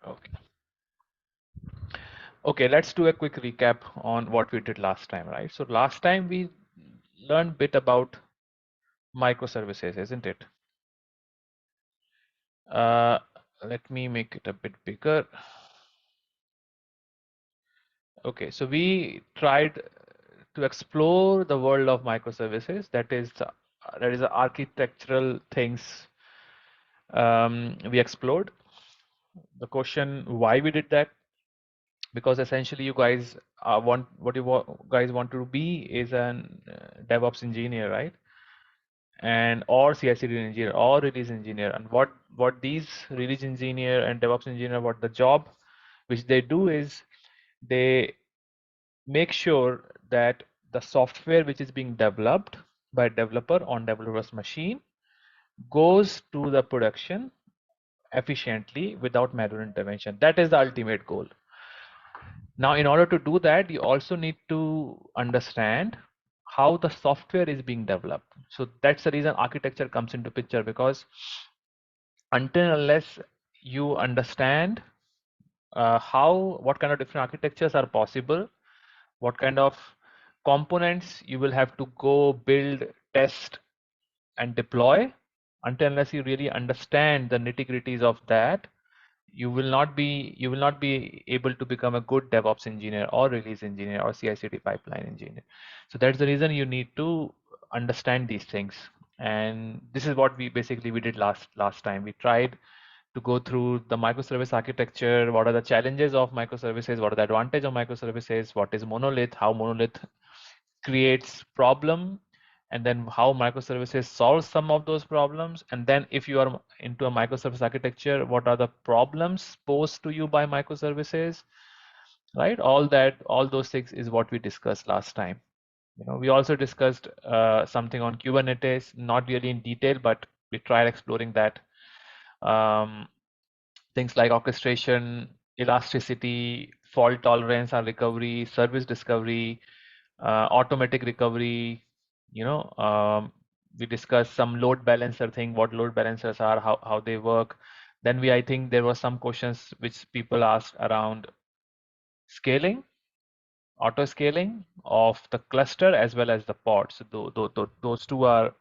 Okay. Okay, let's do a quick recap on what we did last time, right? So last time we learned a bit about microservices, isn't it? Uh, Let me make it a bit bigger. Okay, so we tried to explore the world of microservices. That is the architectural things we explored. The question why we did that, because essentially you guys want what you guys want to be is an DevOps engineer, right? And or CI/CD engineer or release engineer. And what these release engineer and DevOps engineer, what the job which they do is they make sure that the software which is being developed by developer on developer's machine goes to the production efficiently without manual intervention. That is the ultimate goal. Now, in order to do that, you also need to understand how the software is being developed. So that's the reason architecture comes into picture, because until unless you understand what kind of different architectures are possible, what kind of components you will have to go build, test, and deploy, until unless you really understand the nitty-gritties of that, you will not be able to become a good DevOps engineer or release engineer or CI/CD pipeline engineer. So that's the reason you need to understand these things. And this is what we did last time. We tried to go through the microservice architecture. What are the challenges of microservices? What are the advantage of microservices? What is monolith? How monolith creates problem, and then how microservices solve some of those problems. And then if you are into a microservice architecture, what are the problems posed to you by microservices, right? All those things is what we discussed last time. We also discussed something on Kubernetes, not really in detail, but we tried exploring that. um, Things like orchestration, elasticity, fault tolerance and recovery, service discovery, automatic recovery. We discussed some load balancer thing, what load balancers are, how they work. Then I think there were some questions which people asked around scaling, auto scaling of the cluster as well as the pods. So those two are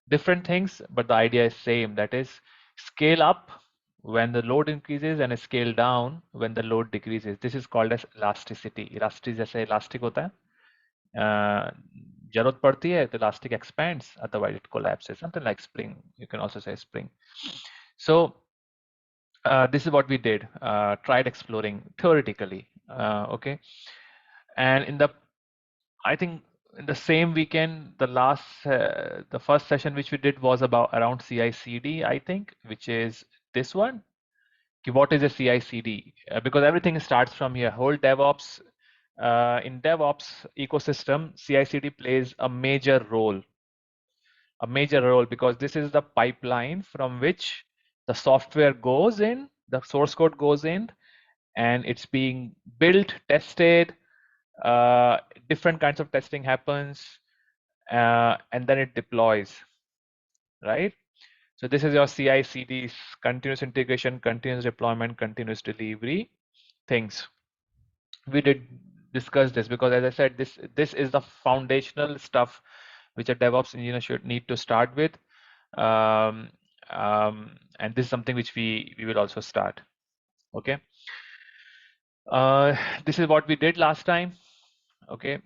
different things, but the idea is same. That is, scale up when the load increases and scale down when the load decreases. This is called as elasticity. Elasticity जैसे elastic होता है, जरूरत पड़ती है तो elastic expands, otherwise it collapses. Something like spring. You can also say spring. So this is what we did. Tried exploring theoretically. Okay, and I think in the same weekend, the first session which we did was about around CI/CD, I think, which is this one. What is a CI/CD? Because everything starts from here. Whole DevOps, in DevOps ecosystem, CI/CD plays a major role, because this is the pipeline from which the software goes in, the source code goes in, and it's being built, tested, uh, different kinds of testing happens, and then it deploys, right? So this is your CI/CD, continuous integration, continuous deployment, continuous delivery things. We did discuss this because, as I said, this is the foundational stuff which a DevOps engineer should need to start with, um, and this is something which we will also start. Okay, this is what we did last time. Okay,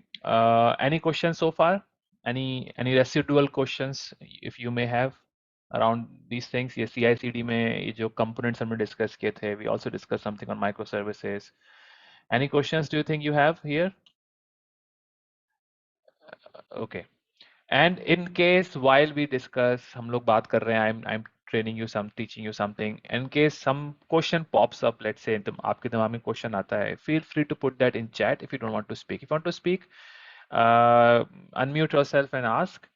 any questions so far? Any residual questions if you may have around these things? ये CI/CD में ये जो components हमने discuss किए थे, we also discussed something on microservices. Any questions do you think you have here? Okay. And in case while we discuss, हम लोग बात कर रहे हैं, I'm training you teaching you something. In case some question pops up, let's say आपके दिमाग में question आता है, feel free to put that in chat if you don't want to speak. If you want to speak, unmute yourself and ask.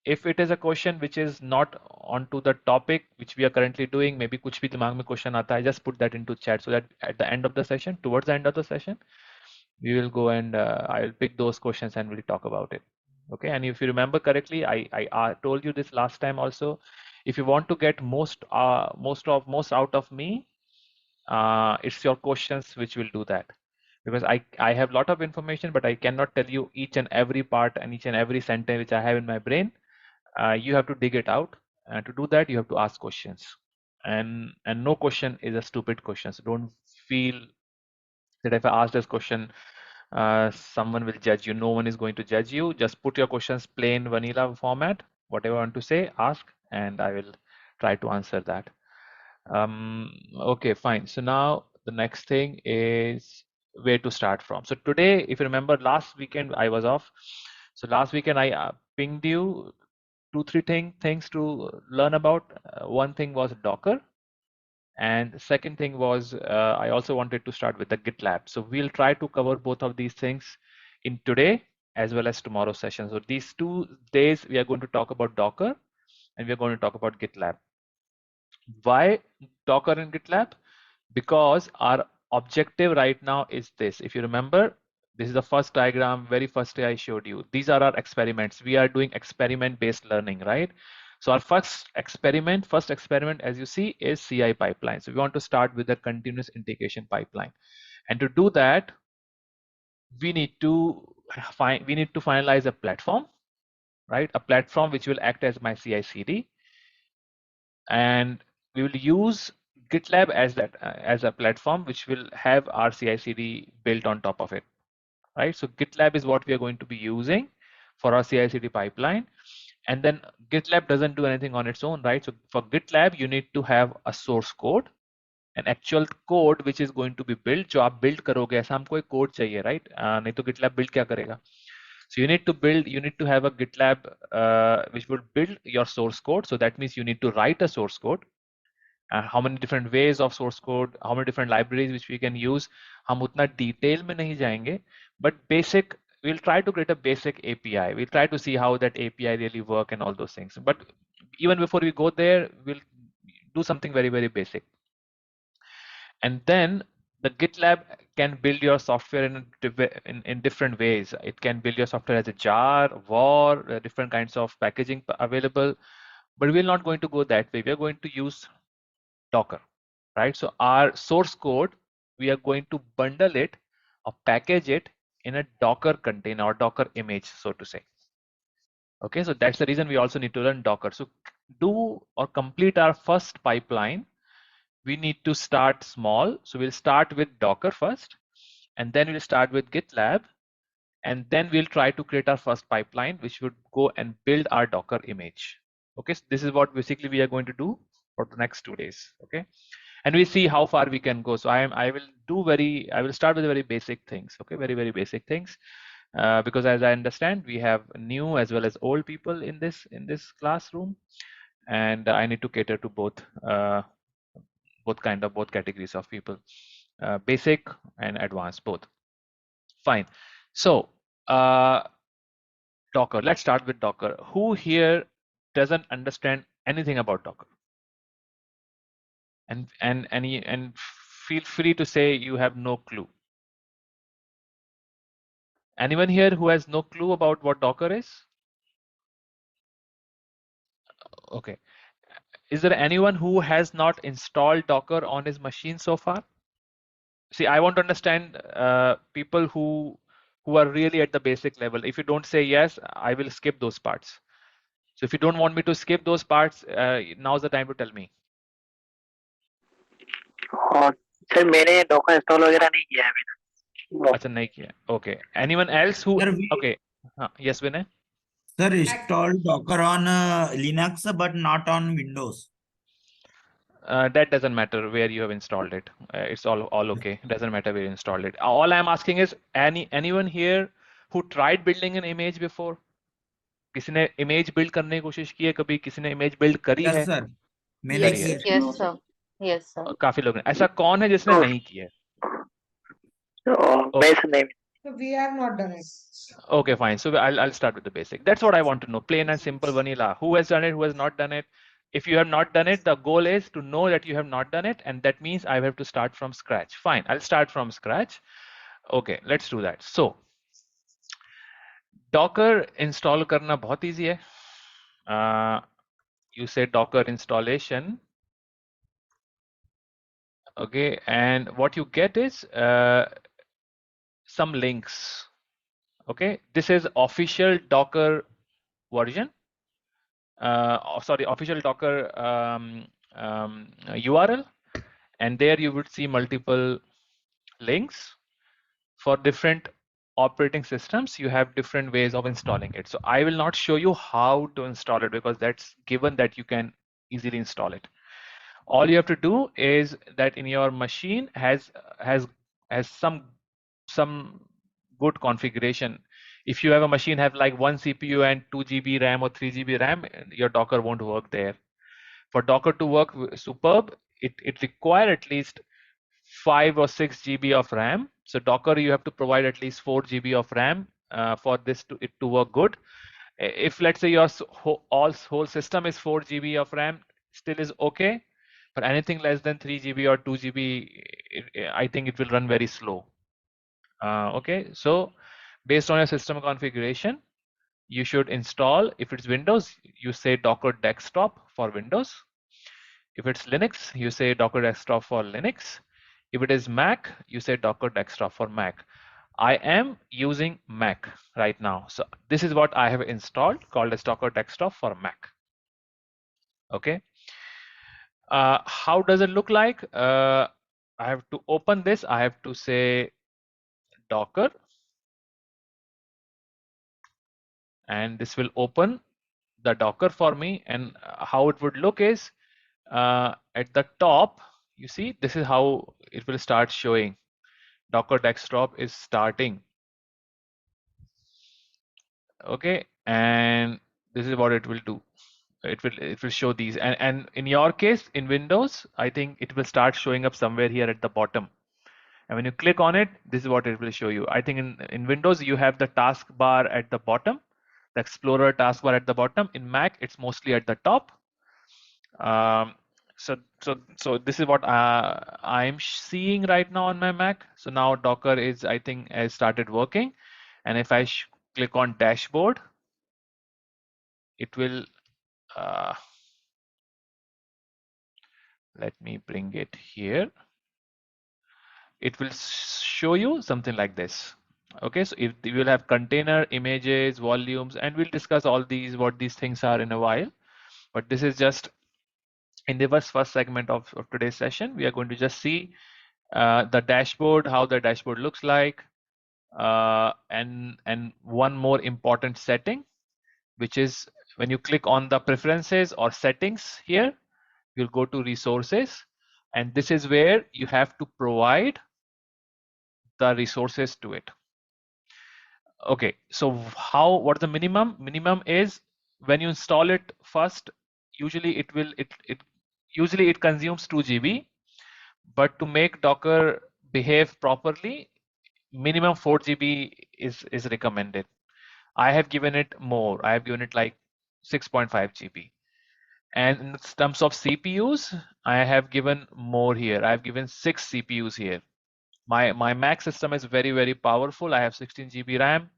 If it is a question which is not onto the topic which we are currently doing, maybe कुछ भी दिमाग में question आता है, just put that into chat so that at the end of the session, towards the end of the session, we will go and I'll pick those questions and we'll talk about it. Okay, and if you remember correctly, I told you this last time also. If you want to get most out of me, it's your questions which will do that. Because I have a lot of information, but I cannot tell you each and every part and each and every sentence which I have in my brain. You have to dig it out. And to do that, you have to ask questions. And no question is a stupid question. So don't feel that if I ask this question, someone will judge you. No one is going to judge you. Just put your questions plain vanilla format, whatever you want to say, ask, and I will try to answer that. Okay, fine. So now the next thing is where to start from. So today, if you remember, last weekend I was off. So last weekend I pinged you two, three things to learn about. One thing was Docker. And the second thing was I also wanted to start with the GitLab. So we'll try to cover both of these things in today as well as tomorrow's session. So these 2 days we are going to talk about Docker and we're going to talk about GitLab. Why Docker and GitLab? Because our objective right now is this. If you remember, this is the first diagram, very first day I showed you. These are our experiments. We are doing experiment-based learning, right? So our first experiment, as you see, is CI pipeline. So we want to start with a continuous integration pipeline. And to do that, we need to finalize a platform, right? A platform which will act as my CI/CD, and we will use GitLab as that as a platform which will have our CI/CD built on top of it, right? So GitLab is what we are going to be using for our CI/CD pipeline. And then GitLab doesn't do anything on its own, right? So for GitLab, you need to have a source code, an actual code which is going to be built. जो आप build करोगे, ऐसा हमको एक code चाहिए, right? नहीं तो GitLab build क्या करेगा? So you need to have a GitLab which will build your source code. So that means you need to write a source code. How many different ways of source code, how many different libraries which we can use. हम उतना detail में नहीं जाएंगे, but basic, we'll try to create a basic API. We'll try to see how that API really work and all those things. But even before we go there, we'll do something very, very basic. And then the GitLab can build your software in different ways. It can build your software as a jar, war, different kinds of packaging available. But we're not going to go that way. We're going to use Docker, right? So our source code, we are going to bundle it or package it in a Docker container or Docker image, so to say. Okay, so that's the reason we also need to learn Docker. So do or complete our first pipeline, we need to start small. So we'll start with Docker first, and then we'll start with GitLab, and then we'll try to create our first pipeline, which would go and build our Docker image. Okay, so this is what basically we are going to do for the next 2 days. Okay, and we see how far we can go. So I will start with very basic things. Okay, very, very basic things. Because as I understand, we have new as well as old people in this classroom, and I need to cater to both categories of people, basic and advanced, both. Fine. So Docker. Let's start with Docker. Who here doesn't understand anything about Docker? And feel free to say you have no clue. Anyone here who has no clue about what Docker is? Okay. Is there anyone who has not installed Docker on his machine so far? See, I want to understand people who are really at the basic level. If you don't say yes, I will skip those parts. So if you don't want me to skip those parts, now's the time to tell me. और sir मैंने Docker install वगैरह नहीं किया है अभी तक। अच्छा नहीं किया. Okay. Anyone else who? Sir, Okay. Yes, Vinay. Sir, install Docker on Linux but not on Windows. That doesn't matter where you have installed it. It's all okay. It doesn't matter where you installed it. All I'm asking is anyone here who tried building an image before? किसी ने image build करने की कोशिश की है कभी? किसी ने image build करी Yes, है? sir. मैंने करी है. किया। Yes, sir. Yes, sir. काफी लोग ने. ऐसा कौन है जिसने नहीं किया है? वैसे नहीं। So we have not done it. Okay, fine. So I'll start with the basic. That's what I want to know. Plain and simple vanilla. Who has done it? Who has not done it? If you have not done it, the goal is to know that you have not done it, and that means I have to start from scratch. Fine, I'll start from scratch. Okay, let's do that. So Docker install करना बहुत easy है. You say Docker installation. Okay, and what you get is some links. Okay, this is official Docker version. Sorry, official Docker URL, and there you would see multiple links for different operating systems. You have different ways of installing it. So I will not show you how to install it because that's given that you can easily install it. All you have to do is that in your machine has some good configuration. If you have a machine have like 1 CPU and 2 GB RAM or 3 GB RAM, your Docker won't work there. For Docker to work superb, it require at least 5 or 6 GB of RAM. So Docker, you have to provide at least 4 GB of RAM for this it to work good. If let's say your whole system is 4 GB of RAM, still is okay. But anything less than 3 GB or 2 GB, I think it will run very slow. Okay, so based on your system configuration, you should install, if it's Windows, you say Docker Desktop for Windows. If it's Linux, you say Docker Desktop for Linux. If it is Mac, you say Docker Desktop for Mac. I am using Mac right now. So this is what I have installed called as Docker Desktop for Mac. Okay. How does it look like? I have to open this. I have to say Docker, and this will open the Docker for me. And how it would look is at the top, you see, this is how it will start showing. Docker Desktop is starting. Okay, and this is what it will do. It will show these, and in your case in Windows, I think it will start showing up somewhere here at the bottom. And when you click on it, this is what it will show you. I think in Windows you have the taskbar at the bottom, the Explorer taskbar at the bottom. In Mac, it's mostly at the top. So this is what I'm seeing right now on my Mac. So now Docker is, I think, has started working. And if I click on dashboard, it will, let me bring it here. It will show you something like this. Okay, so if you will have container, images, volumes, and we'll discuss all these, what these things are in a while. But this is just in the first segment of today's session. We are going to just see the dashboard, how the dashboard looks like, and one more important setting, which is when you click on the preferences or settings here, you'll go to resources, and this is where you have to provide the resources to it. Okay, so what the minimum is when you install it first, usually it consumes 2 GB, but to make Docker behave properly, minimum 4 GB is recommended. I have given it more. I have given it like 6.5 GB. And in terms of CPUs, I have given more here. I have given 6 CPUs here. My Mac system is very, very powerful. I have 16 GB RAM,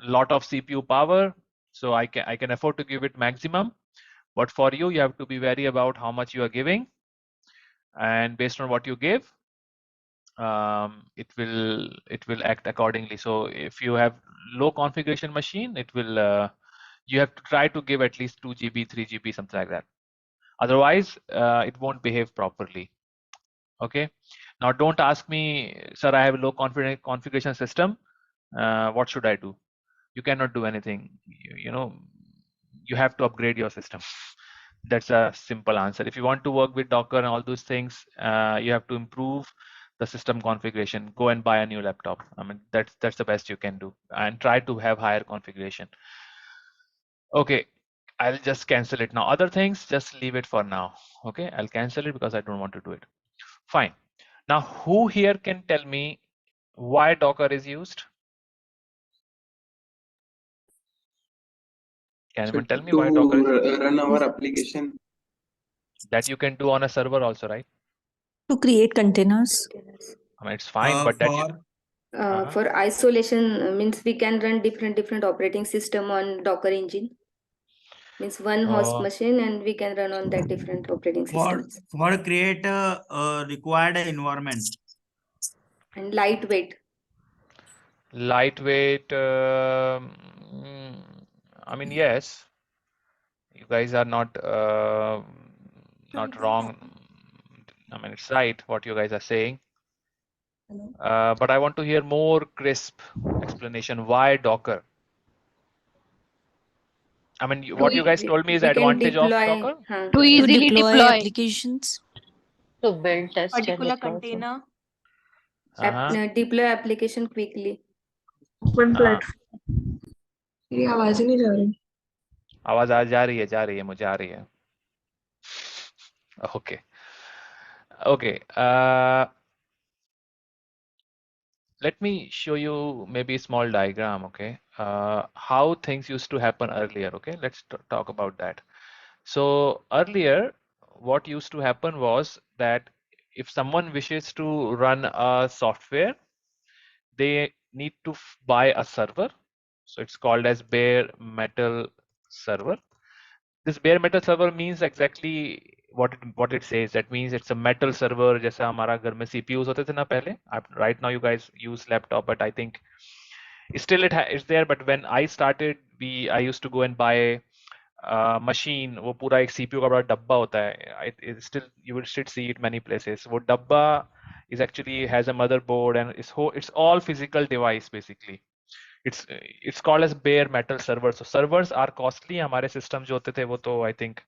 lot of CPU power, so I can afford to give it maximum. But for you, you have to be wary about how much you are giving, and based on what you give, it will act accordingly. So if you have low configuration machine, it will you have to try to give at least 2 GB, 3 GB, something like that. Otherwise, it won't behave properly. Okay. Now, don't ask me, sir, I have a low configuration system. What should I do? You cannot do anything. You have to upgrade your system. That's a simple answer. If you want to work with Docker and all those things, you have to improve the system configuration. Go and buy a new laptop. I mean, that's the best you can do, and try to have higher configuration. Okay, I'll just cancel it now. Other things, just leave it for now. Okay, I'll cancel it because I don't want to do it. Fine. Now, who here can tell me why Docker is used? Can anyone tell me why Docker is used? Run our application. That you can do on a server also, right? To create containers. I mean, it's fine, but that you, for isolation means we can run different operating system on Docker engine. Means one host Oh. machine and we can run on that different operating systems. For create required environment. And lightweight. Lightweight, I mean, yes, you guys are not wrong. I mean, it's right what you guys are saying. But I want to hear more crisp explanation. Why Docker? I mean, what you guys told me is We can advantage of deploy, Docker. To To easily deploy. applications. To build, test, and particular deploy. container. deploy application quickly. Open हाँ, platform. ये आवाज ही नहीं जा रही. आवाज आ जा रही है मुझे आ रही है. Okay. Okay. Let me show you maybe a small diagram, okay? How things used to happen earlier, okay? Let's talk about that. So earlier, what used to happen was that if someone wishes to run a software, they need to buy a server. So it's called as bare metal server. This bare metal server means exactly what it says. That means it's a metal server. जैसा हमारा घर में CPUs होते थे ना पहले. Right now you guys use laptop, but I think still it's there. But when I started, I used to go and buy machine. वो पूरा एक CPU का बड़ा डब्बा होता है. Still you will still see it many places. वो डब्बा is actually has a motherboard and it's all physical device basically. It's called as bare metal servers. So servers are costly. हमारे system जो होते थे वो तो I think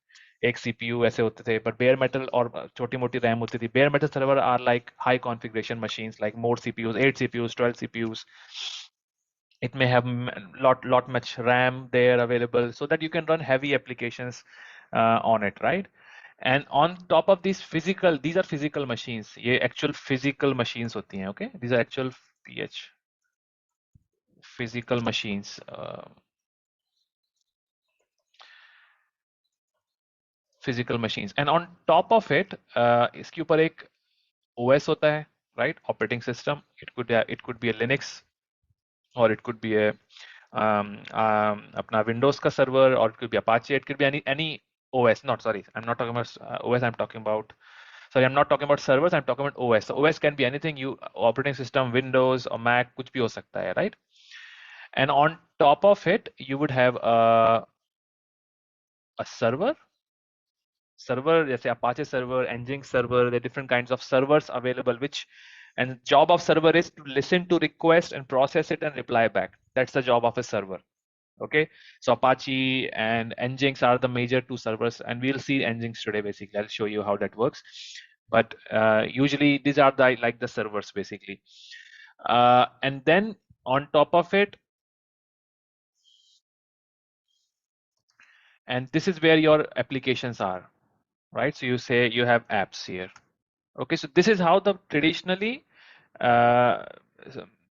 एक CPU ऐसे होते थे, but bare metal और छोटी मोटी RAM होती थी. Bare metal server are like high configuration machines, like more CPUs, 8 CPUs, 12 CPUs. It may have lot much RAM there available so that you can run heavy applications on it, right? And on top of these are physical machines. ये actual physical machines होती हैं, okay? These are actual physical machines. Physical machines, and on top of it, इसके ऊपर एक OS होता है, right? Operating system. It could be a Linux, or it could be a अपना Windows का server, or it could be Apache. It could be any OS. I'm not talking about OS. I'm not talking about servers. I'm talking about OS. So OS can be anything. Operating system, Windows or Mac, कुछ भी हो सकता है, right? And on top of it, you would have a server. जैसे Apache server, Nginx server, there are different kinds of servers available, and job of server is to listen to request and process it and reply back. That's the job of a server. Okay, so Apache and Nginx are the major two servers, and we'll see Nginx today. Basically, I'll show you how that works. But usually these are like the servers basically, and then on top of it, and this is where your applications are, right? So you say you have apps here. Okay, so this is how the traditionally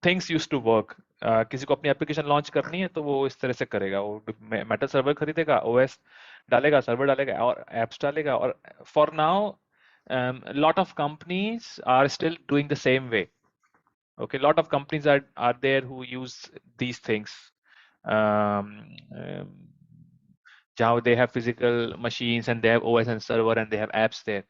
things used to work. किसी को अपनी application launch करनी है तो वो इस तरह से करेगा. वो मेटल सर्वर खरीदेगा, OS डालेगा, सर्वर डालेगा और एप्स डालेगा. और for now lot of companies are still doing the same way. Okay, lot of companies are there who use these things. How they have physical machines and they have OS and server and they have apps there.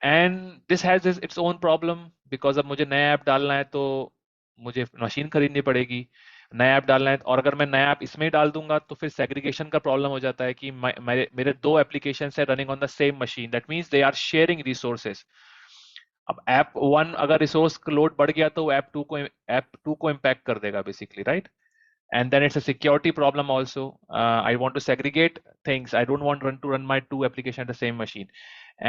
And this has its own problem because अब मुझे नया app डालना है तो मुझे machine खरीदनी पड़ेगी. नया ऐप डालना है और अगर मैं नया ऐप इसमें ही डाल दूंगा तो फिर सेग्रीगेशन का प्रॉब्लम हो जाता है कि मेरे दो एप्लीकेशन है running on the same machine. That means they are sharing resources. अब ऐप 1 अगर रिसोर्स लोड बढ़ गया तो ऐप 2 को इम्पैक्ट कर देगा basically, right? And then it's a security problem also. I want to segregate things. I don't want to run my 2 applications at the same machine.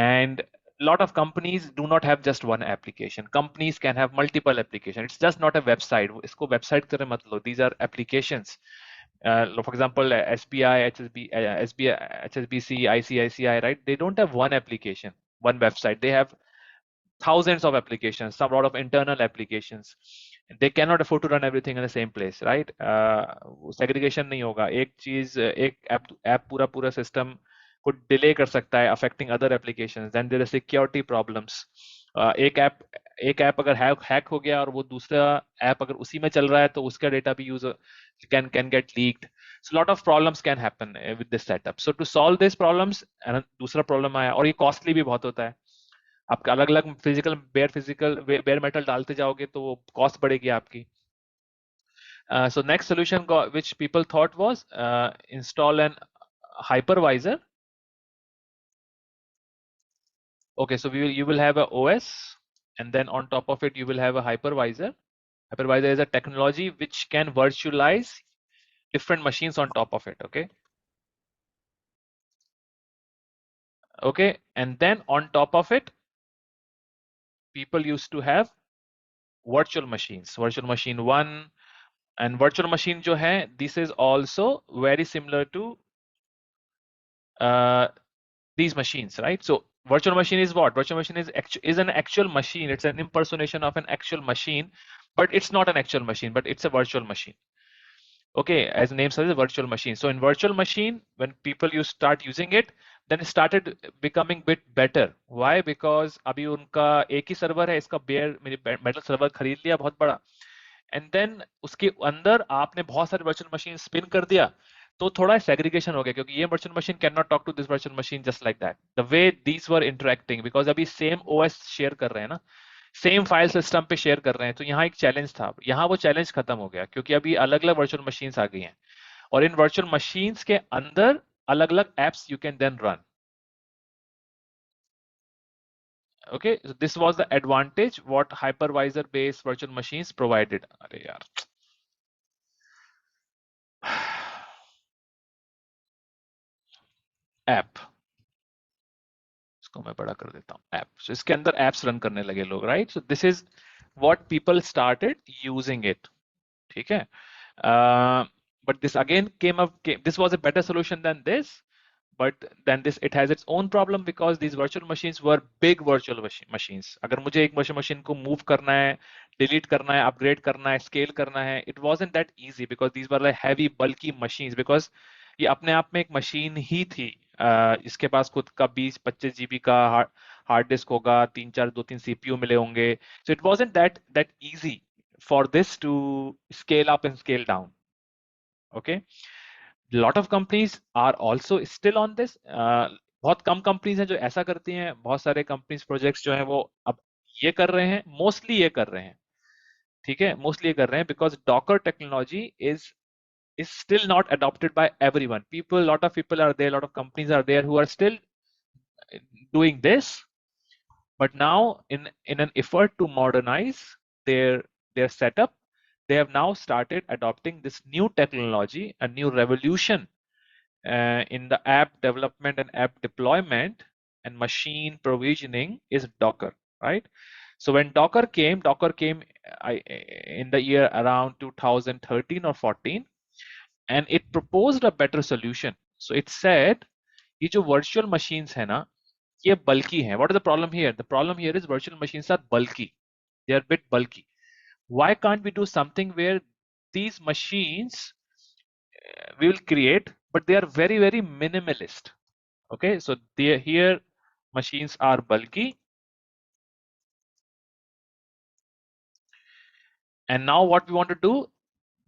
And a lot of companies do not have just one application. Companies can have multiple applications. It's just not a website. इसको website तरह मत लो. These are applications. For example, SBI, HSBC, ICICI, right? They don't have one application, one website. They have thousands of applications, some lot of internal applications. They cannot afford to run everything in the same place, right? Segregation नहीं होगा. एक चीज एक app पूरा system को delay कर सकता है, affecting other applications. Then there are security problems. एक ऐप अगर हैक हो गया और वो दूसरा ऐप अगर उसी में चल रहा है तो उसका डेटा भी use can get leaked. So a lot of problems can happen with this setup. So to solve these problems, and दूसरा problem आया, और ये costly भी बहुत होता है. आप अलग अलग फिजिकल बेयर मेटल डालते जाओगे तो वो कॉस्ट बढ़ेगी आपकी. So next solution which people thought was install an hypervisor. Okay, so you will have a OS, and then on top of it you will have a hypervisor. Hypervisor is a technology which can virtualize different machines on top of it. Okay, and then on top of it, people used to have virtual machines, virtual machine 1, and virtual machine jo hai, this is also very similar to these machines, right? So virtual machine is what? Virtual machine is an actual machine. It's an impersonation of an actual machine, but it's not an actual machine, but it's a virtual machine. Okay, as the name says, a virtual machine. So in virtual machine, when people start using it, then it started becoming bit better. Why? Because अभी उनका एक ही server है, इसका metal server खरीद लिया बहुत बड़ा, and then उसके अंदर आपने बहुत सारे virtual machine spin कर दिया, तो थोड़ा segregation हो गया, क्योंकि ये virtual machine cannot talk to this virtual machine just like that. The way these were interacting, because अभी same OS share कर रहे हैं ना, सेम फाइल सिस्टम पे शेयर कर रहे हैं, तो यहाँ एक चैलेंज था. यहाँ वो चैलेंज खत्म हो गया, क्योंकि अभी अलग अलग वर्चुअल मशीन्स आ गई हैं, और इन वर्चुअल मशीन्स के अंदर अलग अलग apps you can then run. Okay, so this was the advantage what hypervisor based virtual machines provided. अरे यार, ऐप, इसको मैं बड़ा कर देता हूँ, ऐप. So इसके अंदर एप्स रन करने लगे लोग, right? So this is what people started using it. ठीक है. But this again this was a better solution than this, but then it has its own problem, because these virtual machines were big virtual machines. अगर मुझे एक virtual machine को move करना है, delete करना है, upgrade करना है, scale करना है, it wasn't that easy, because these were like heavy bulky machines, because ये अपने आप में एक machine ही थी. इसके पास खुद का 20-25 GB का हार्ड डिस्क होगा, 2-3 CPU मिले होंगे. So it wasn't that easy for this to scale up and scale down. Okay, lot of companies are also still on this. बहुत कम कंपनीज हैं जो ऐसा करती हैं. बहुत सारे कंपनीज प्रोजेक्ट्स जो हैं वो अब ये कर रहे हैं, मोस्टली ये कर रहे हैं. ठीक है, मोस्टली ये कर रहे हैं, because Docker technology is still not adopted by everyone. Lot of people are there, lot of companies are there who are still doing this. But now in an effort to modernize their setup, they have now started adopting this new technology, a new revolution in the app development and app deployment and machine provisioning is Docker, right? So when Docker came in the year around 2013 or 14, and it proposed a better solution. So it said, ये जो virtual machines है ना, ये bulky हैं. What is the problem here? The problem here is virtual machines are bulky. They are a bit bulky. Why can't we do something where these machines we will create, but they are very, very minimalist. Okay, so here machines are bulky. And now what we want to do,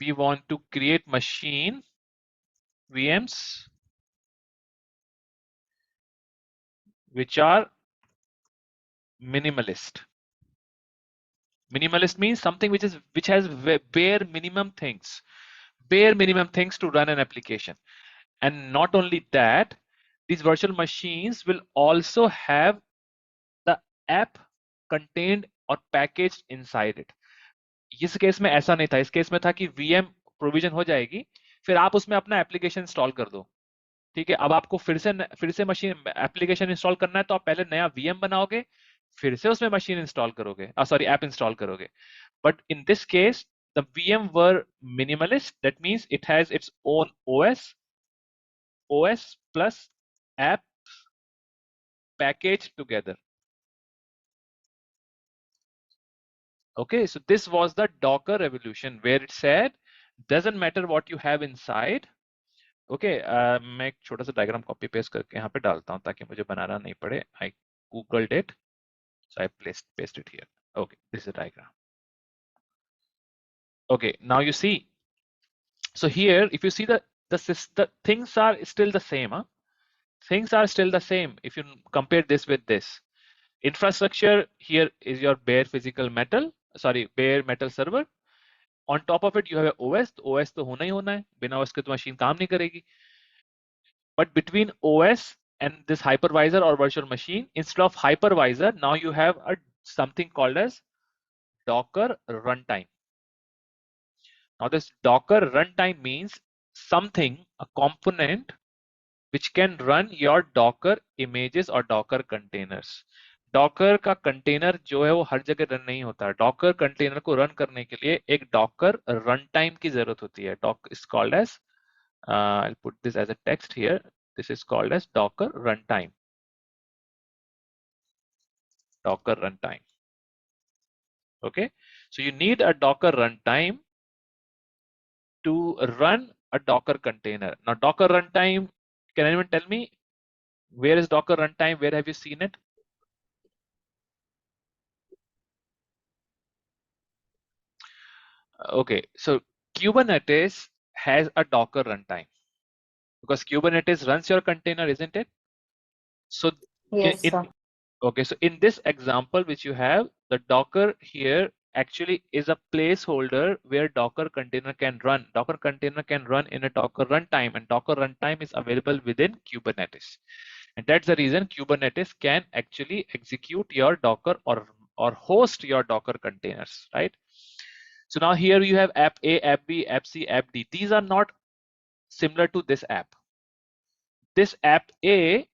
we want to create machine VMs which are minimalist. Minimalist means something which has bare minimum things to run an application. And not only that, these virtual machines will also have the app contained or packaged inside it. इस case में ऐसा नहीं था. इस case में था कि VM provision हो जाएगी, फिर आप उसमें अपना एप्लीकेशन इंस्टॉल कर दो. ठीक है, अब आपको फिर से मशीन एप्लीकेशन इंस्टॉल करना है, तो आप पहले नया VM बनाओगे, फिर से उसमें मशीन इंस्टॉल करोगे, सॉरी ऐप इंस्टॉल करोगे. But in this case the VM were minimalist. That means it has its own OS plus app packaged together. Okay, so this was the Docker revolution, where it said doesn't matter what you have inside. Okay, मैं एक छोटा सा diagram copy paste करके यहाँ पे डालता हूँ ताकि मुझे बनाना नहीं पड़े. I googled it, so I paste it here. Okay, this is a diagram. Okay, now you see. So here, if you see the things are still the same. Huh? Things are still the same if you compare this with this. Infrastructure here is your bare metal server. On top of it, you have a OS. OS तो होना ही होना है. बिना OS के तो machine काम नहीं करेगी. But between OS and this hypervisor or virtual machine, instead of hypervisor, now you have something called as Docker runtime. Now this Docker runtime means something, a component which can run your Docker images or Docker containers. Docker का container जो है वो हर जगह run नहीं होता. Docker container को run करने के लिए एक Docker runtime की जरूरत होती है. Is called as I'll put this as a text here. This is called as Docker runtime. Docker runtime. Okay, so you need a Docker runtime to run a Docker container. Now Docker runtime, can anyone tell me where is Docker runtime? Where have you seen it? Okay, so Kubernetes has a Docker runtime because Kubernetes runs your container, isn't it? So Yes, sir. okay, so in this example which you have, the Docker here actually is a placeholder where Docker container can run. Docker container can run in a Docker runtime, and Docker runtime is available within Kubernetes. And that's the reason Kubernetes can actually execute your Docker or host your Docker containers, right? So now here you have app A, app B, app C, app D. These are not similar to this app. This app A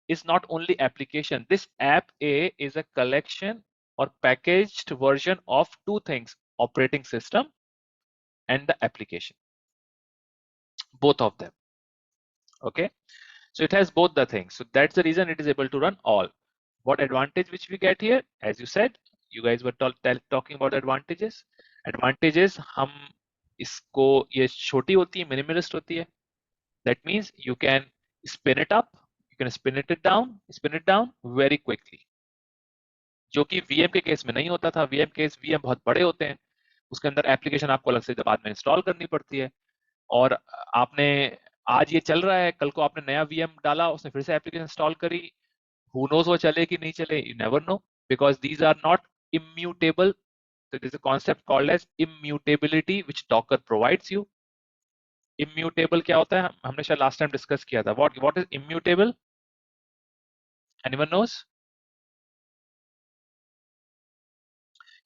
is not only application. This app A is a collection or packaged version of two things, operating system and the application, both of them. Okay, so it has both the things. So that's the reason it is able to run all. What advantage which we get here? As you said, you guys were talking about advantages. Advantages हम इसको ये छोटी होती है, minimalist होती है. That means you can spin it up, you can spin it down very quickly. जो कि VM के केस में नहीं होता था. VM बहुत बड़े होते हैं, उसके अंदर एप्लीकेशन आपको अलग से बाद में इंस्टॉल करनी पड़ती है. और आपने आज ये चल रहा है, कल को आपने नया VM डाला, उसने फिर से एप्लीकेशन इंस्टॉल करी, who knows वो चले कि नहीं चले, you never know, because these are not immutable. So there is a concept called as immutability which Docker provides you. Immutable क्या होता है, हमने शायद last time discuss किया था. What is immutable? Anyone knows?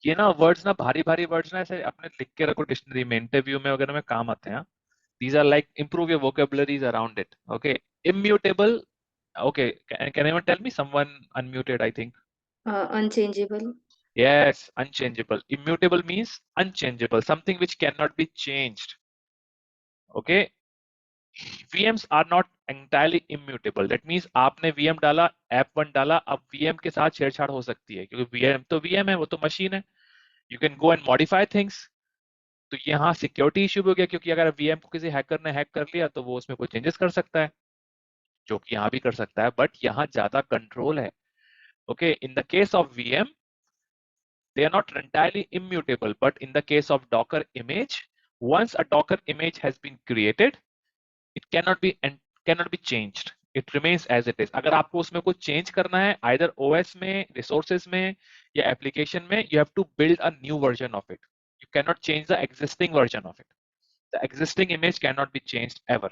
ये ना वर्ड्स ना भारी वर्ड्स ना ऐसे अपने लिख के रखो डिक्शनरी में, इंटरव्यू में वगैरह में काम आते हैं. These are like improve your vocabularies around it. Okay, immutable. Okay, can anyone tell me? Someone unmuted, I think. Unchangeable. Yes, unchangeable. Immutable means unchangeable, something which cannot be changed. Okay, VMs are not entirely immutable. That means आपने VM डाला, app1 डाला, अब VM के साथ छेड़छाड़ हो सकती है क्योंकि VM तो VM है, वो तो मशीन है. You can go and modify things. तो यहाँ सिक्योरिटी इश्यू हो गया क्योंकि अगर VM को किसी हैकर ने हैक कर लिया तो वो उसमें कोई चेंजेस कर सकता है, जो कि यहाँ भी कर सकता है, बट यहाँ ज्यादा कंट्रोल है. Okay, in the case of VM, they are not entirely immutable, but in the case of Docker image, once a Docker image has been created, it cannot be changed. It remains as it is. अगर आपको उसमें कुछ change करना है, either OS में, resources में, या application में, you have to build a new version of it. You cannot change the existing version of it. The existing image cannot be changed ever.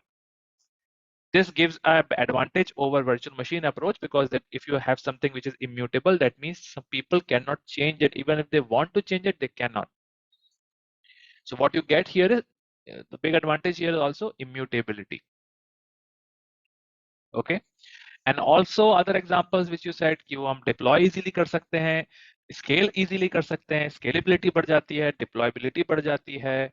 This gives an advantage over virtual machine approach because that if you have something which is immutable, that means some people cannot change it. Even if they want to change it, they cannot. So what you get here is the big advantage here is also immutability. Okay, and also other examples which you said कि वो हम deploy easily कर सकते हैं, scale easily कर सकते हैं, scalability बढ़ जाती है, deployability बढ़ जाती है.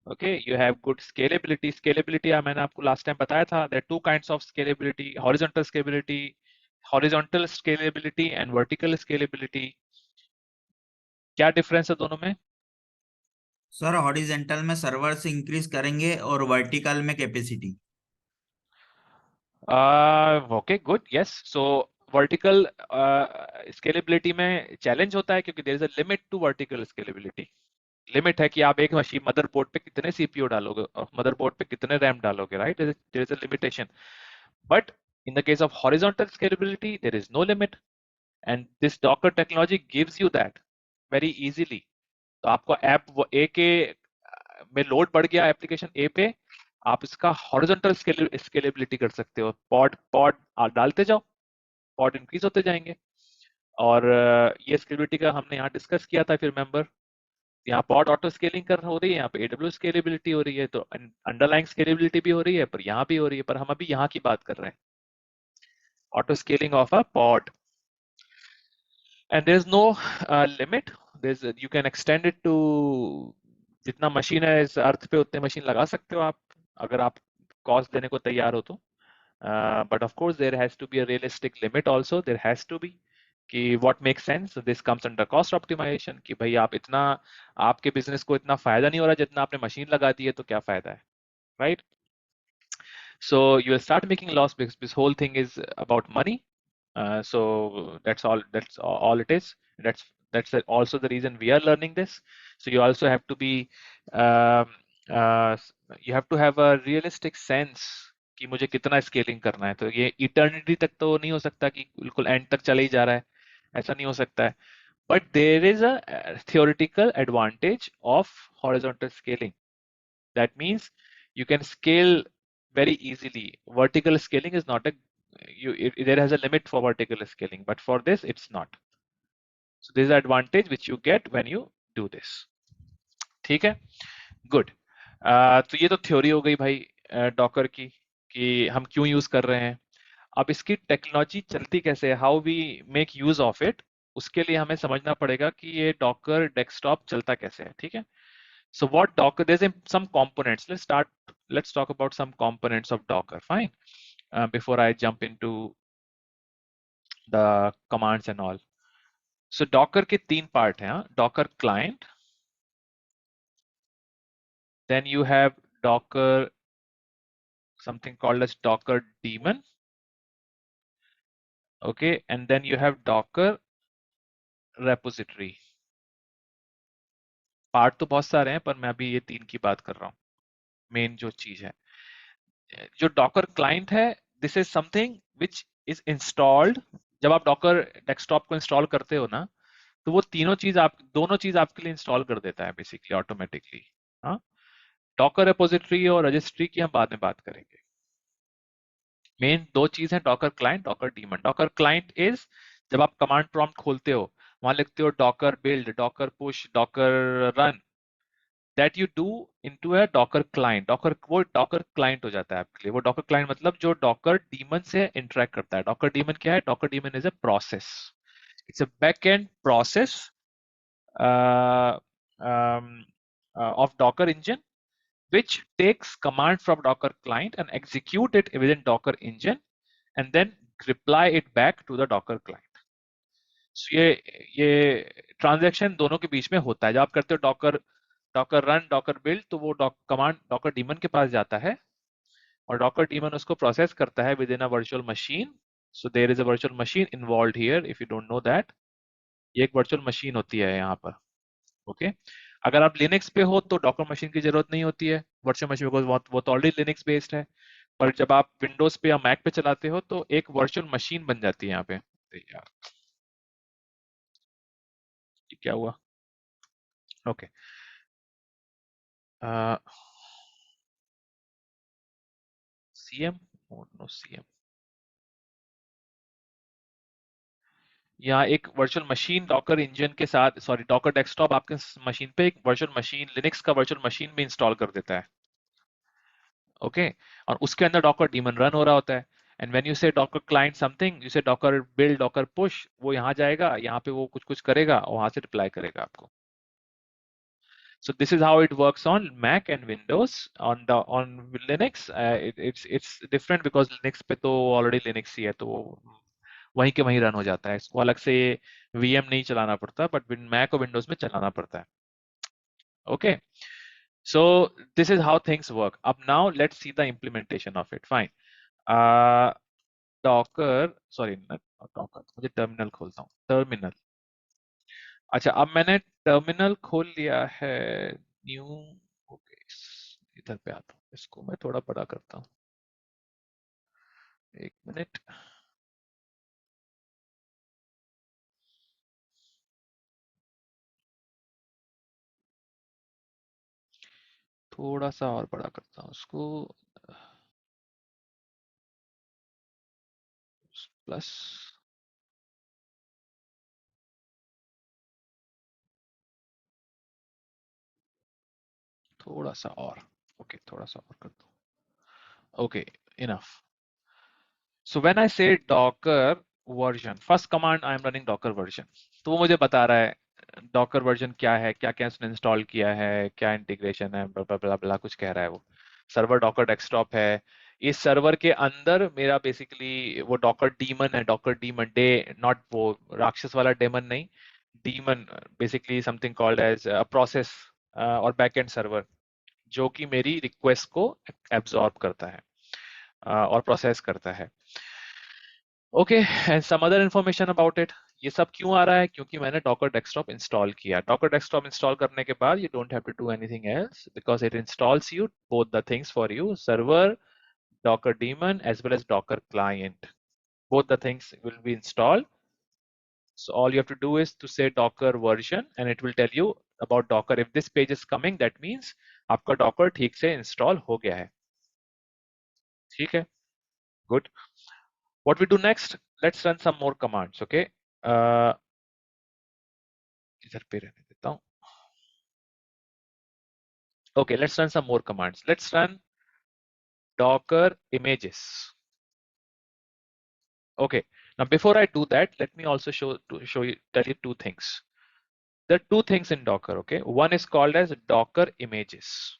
Okay, you have good scalability. Scalability मैंने आपको last time बताया था, there are two kinds of scalability: horizontal scalability and vertical scalability. क्या difference है दोनों में? सर हॉरिजेंटल में सर्वर्स इंक्रीज करेंगे और वर्टिकल में capacity. Okay, good. Yes. So vertical scalability में challenge होता है क्योंकि there is a limit to vertical scalability. Limit है कि आप एक मशीन मदरबोर्ड पे कितने सीपीयू डालोगे और मदरबोर्ड पे कितने रैम डालोगे, right? There is a limitation, but in the case of horizontal scalability there is no limit, and this Docker technology gives you that very easily. तो आपको ऐप ए के में लोड बढ़ गया एप्लीकेशन ए पे, आप इसका हॉरिजॉन्टल स्केलेबिलिटी कर सकते हो, पॉड पॉड डालते जाओ, पॉड इंक्रीज होते जाएंगे। और ये स्केलेबिलिटी का हमने यहाँ डिस्कस किया था, फिर मेंबर यहाँ पॉड ऑटो स्केलिंग कर हो रही है, यहाँ पे एडब्ल्यू स्केलेबिलिटी हो रही है, तो अंडरलाइंग स्केलेबिलिटी भी हो रही है, पर यहाँ भी हो रही है, पर हम अभी यहाँ की बात कर रहे हैं, auto scaling of a pod. And there's no limit. There's you can extend it to जितना मशीन है इस अर्थ पे उतने मशीन लगा सकते हो आप, अगर आप कॉस्ट देने को तैयार हो तो। But of course there has to be a realistic limit also, there has to be कि what make sense, this comes under cost optimisation, कि भाई आप इतना, आपके बिजनेस को इतना फायदा नहीं हो रहा जितना आपने मशीन लगा दी है, तो क्या फायदा है, right? So you will start making loss because this whole thing is about money. So that's all it is. That's also the reason we are learning this. So you also have to be um, you have to have a realistic sense कि मुझे कितना scaling करना है। तो ये eternity तक तो नहीं हो सकता कि बिल्कुल एंड तक चले ही जा रहा है, ऐसा नहीं हो सकता है। But there is a theoretical advantage of horizontal scaling. That means you can scale very easily. Vertical scaling is not a there has a limit for vertical scaling, but for this it's not. So this is the advantage which you get when you do this. ठीक है, good. तो ये तो theory हो गई भाई Docker की, कि हम क्यों यूज कर रहे हैं। अब इसकी टेक्नोलॉजी चलती कैसे है, how we make use of it, उसके लिए हमें समझना पड़ेगा कि ये डॉकर डेस्कटॉप चलता कैसे है, ठीक है। So what Docker? There's some components. Let's talk about some components of Docker. Fine. Before I jump into the commands and all. So Docker के तीन part हैं, Docker client. Then you have Docker, something called as Docker daemon. Okay, and then you have Docker repository. Part तो बहुत सारे हैं, पर मैं अभी ये तीन की बात कर रहा हूँ, मेन जो चीज है। जो डॉकर क्लाइंट है, this is something which is installed. जब आप डॉकर डेस्कटॉप को इंस्टॉल करते हो ना, तो वो दोनों चीज आपके लिए इंस्टॉल कर देता है बेसिकली ऑटोमेटिकली। हाँ, डॉकर रिपोजिटरी और रजिस्ट्री की हम बाद में बात करेंगे। मेन दो चीज है, Docker client, Docker demon. Docker client is जब आप कमांड प्रॉम्प्ट खोलते हो, वहां लिखते हो Docker build, Docker push, Docker run, that you do into a Docker client. वो डॉकर क्लाइंट हो जाता है आपके लिए। वो डॉकर क्लाइंट मतलब जो डॉकर डीमन से इंटरेक्ट करता है। डॉकर डीमन क्या है? Docker demon is a process, it's a back and process of Docker engine, which takes command from Docker client and execute it within Docker engine and then reply it back to the Docker client. So ये transaction दोनों के बीच में होता है। जब आप करते हो डॉकर रन, डॉकर बिल्ड, तो वो कमांड डॉकर डीमन के पास जाता है और डॉकर डीमन उसको प्रोसेस करता है within a virtual machine. So there is a virtual machine involve here, if you don't know that. ये एक वर्चुअल मशीन होती है यहाँ पर, ओके। अगर आप लिनक्स पे हो तो डॉकर मशीन की जरूरत नहीं होती है, वर्चुअल मशीन, बिकॉज वो तो ऑलरेडी लिनक्स बेस्ड है। पर जब आप विंडोज पे या मैक पे चलाते हो तो एक वर्चुअल मशीन बन जाती है यहाँ पे। यार ये क्या हुआ? Okay, CM, no CM. यहाँ एक वर्चुअल मशीन डॉकर इंजन के साथ, सॉरी डॉकर डेस्कटॉप आपके मशीन पे एक वर्चुअल मशीन, लिनक्स का वर्चुअल मशीन भी इंस्टॉल कर देता है, ओके। और उसके अंदर डॉकर डीमन रन हो रहा होता है। एंड व्हेन यू से डॉकर क्लाइंट समथिंग, यू से डॉकर बिल्ड, डॉकर पुश, वो यहाँ जाएगा, यहाँ पे वो कुछ कुछ करेगा और वहां से रिप्लाई करेगा आपको। So this is how it works on Mac and Windows. On Linux, it's different because Linux पे तो already Linux ही है, तो वहीं के वहीं रन हो जाता है। इसको अलग से VM नहीं चलाना पड़ता, बट Mac और Windows में चलाना पड़ता है, okay. So this is how things work. Up now let's see the implementation of it. Fine. Docker, sorry, not Docker, मुझे टर्मिनल खोलता हूँ, टर्मिनल। अच्छा, अब मैंने टर्मिनल खोल लिया है, न्यू। ओके, इधर पे आता हूँ, इसको मैं थोड़ा बड़ा करता हूँ, 1 मिनट। थोड़ा सा और बड़ा करता हूँ उसको, प्लस, थोड़ा सा और, ओके थोड़ा सा और कर दो, okay enough. So when I say Docker version, first command I am running Docker version, तो वो मुझे बता रहा है Docker version क्या है, क्या क्या उसने इंस्टॉल किया है, क्या इंटीग्रेशन है, blah blah blah blah, कुछ कह रहा है वो। सर्वर Docker डेस्कटॉप है, इस सर्वर के अंदर मेरा बेसिकली वो Docker daemon है, Docker daemon डे, नॉट वो राक्षस वाला डेमन नहीं, daemon basically something called as a process और बैकएंड सर्वर, जो कि मेरी रिक्वेस्ट को एब्जॉर्ब करता है और प्रोसेस करता है। Okay, and some other information about it. ये सब क्यों आ रहा है? क्योंकि मैंने डॉकर डेस्कटॉप इंस्टॉल किया। डॉकर डेस्कटॉप इंस्टॉल करने के बाद you don't have to do anything else because it installs you both the things for you, server, docker daemon as well as docker client, both the things will be installed. So all you have to do is to say docker version and it will tell you about docker. If this page is coming, that means आपका docker ठीक से install हो गया है। ठीक है, good. What we do next, let's run some more commands. Okay, इधर पे रहने देता हूँ। Okay, let's run some more commands. Let's run docker images. Okay, now before I do that, let me also tell you two things. There are two things in Docker. Okay, one is called as Docker images.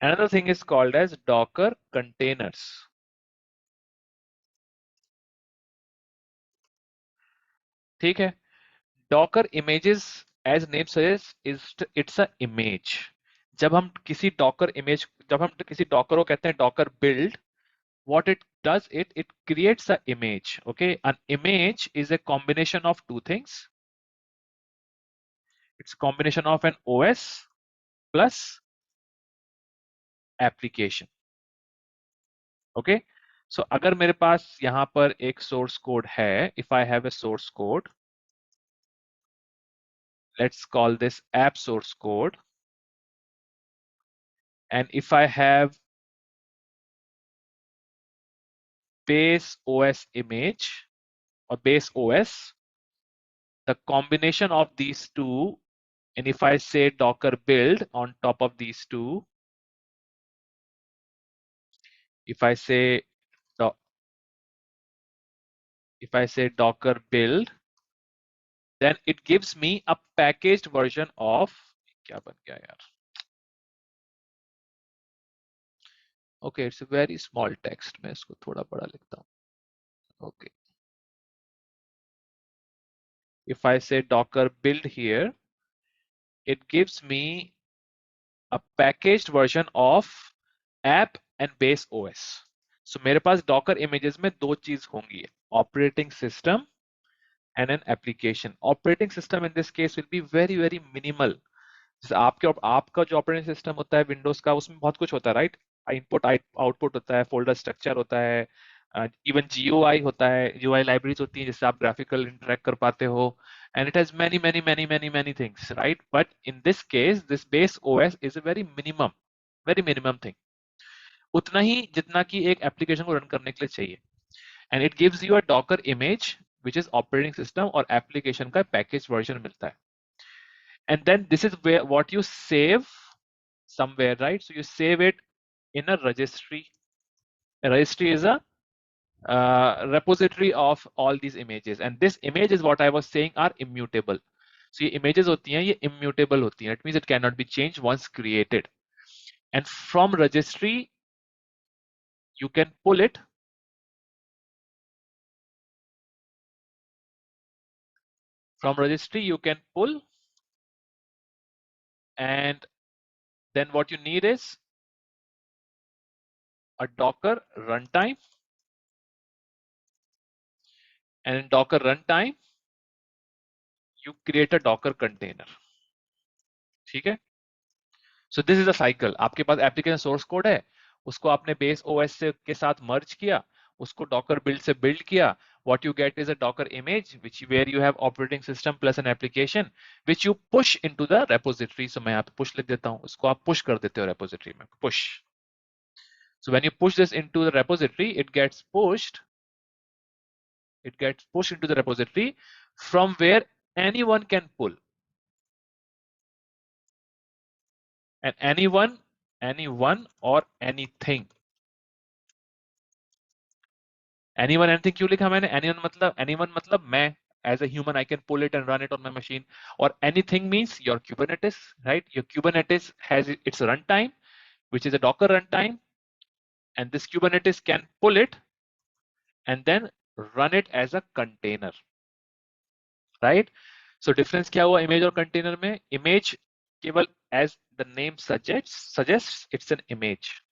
Another thing is called as Docker containers. ठीक है, Docker images, as name suggests, it's a image. जब हम किसी Docker image, जब हम किसी Docker को कहते हैं Docker build, what it does, it creates an image. Okay, an image is a combination of two things. It's a combination of an OS plus application. Okay, so अगर मेरे पास यहाँ पर एक source code है, if I have a source code, let's call this app source code, and if I have base OS image or base OS, the combination of these two, and if I say Docker build on top of these two, if I say Docker build, then it gives me a packaged version of, क्या बन गया यार? Okay, it's a very small text. मैं इसको थोड़ा बड़ा लिखता हूँ. Okay. If I say Docker build here, it gives me a packaged version of app and base OS. So मेरे पास Docker images में दो चीज होंगी, operating system and an application. Operating system in this case will be very very minimal. जैसे आपका जो operating system होता है विंडोज का, उसमें बहुत कुछ होता है, राइट? इनपुट आउटपुट होता है, फोल्डर स्ट्रक्चर होता है, इवन जीयूआई होता है, यूआई लाइब्रेरीज होती हैं जिससे आप ग्राफिकल इंटरेक्ट कर पाते हो, and it has many many many many many things, right? But in this case this base OS is a very minimum thing, उतना ही जितना कि एक एप्लीकेशन को रन करने के लिए चाहिए, and it gives you a Docker image which is operating system और एप्लीकेशन का पैकेज वर्जन मिलता है, and then this is where what you save somewhere, right? So you save it in a registry. A registry is a repository of all these images, and this image is what I was saying are immutable. So ये images होती हैं, ये immutable होती हैं. It means it cannot be changed once created. And from registry, you can pull it. From registry, you can pull, and then what you need is a Docker runtime. And in Docker runtime, you create a Docker container. ठीक है? So this is a cycle. आपके पास application source code है, उसको आपने base OS से के साथ merge किया, उसको Docker build से build किया. What you get is a Docker image, where you have operating system plus an application, which you push into the repository. So मैं यहाँ पे push लिख देता हूँ. उसको आप push कर देते हो repository में. Push. So when you push this into the repository, it gets pushed into the repository from where anyone can pull. And anyone or anything. Anyone, anything क्यों लिखा मैंने? Anyone मतलब मैं, as a human I can pull it and run it on my machine. Or anything means your Kubernetes, right? Your Kubernetes has its runtime, which is a Docker runtime, and this Kubernetes can pull it and then run it as a container, right? So difference क्या हुआ image और container में? Image केवल as the name suggests it's an image.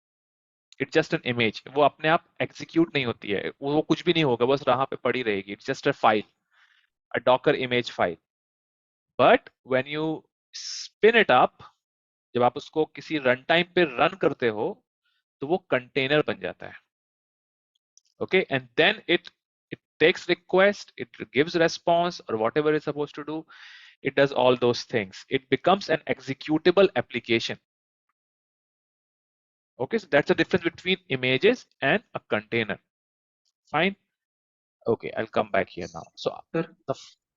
It's just an image. वो अपने आप execute नहीं होती है, वो कुछ भी नहीं होगा, बस वहां पे पड़ी रहेगी. It's just a file, a Docker image file. But when you spin it up, जब आप उसको किसी रन टाइम पे रन करते हो तो वो कंटेनर बन जाता है. Okay, and then it takes request, it gives response or whatever it's supposed to do. It does all those things. It becomes an executable application. Okay, so that's the difference between images and a container. Fine. Okay, I'll come back here now. So, Sir,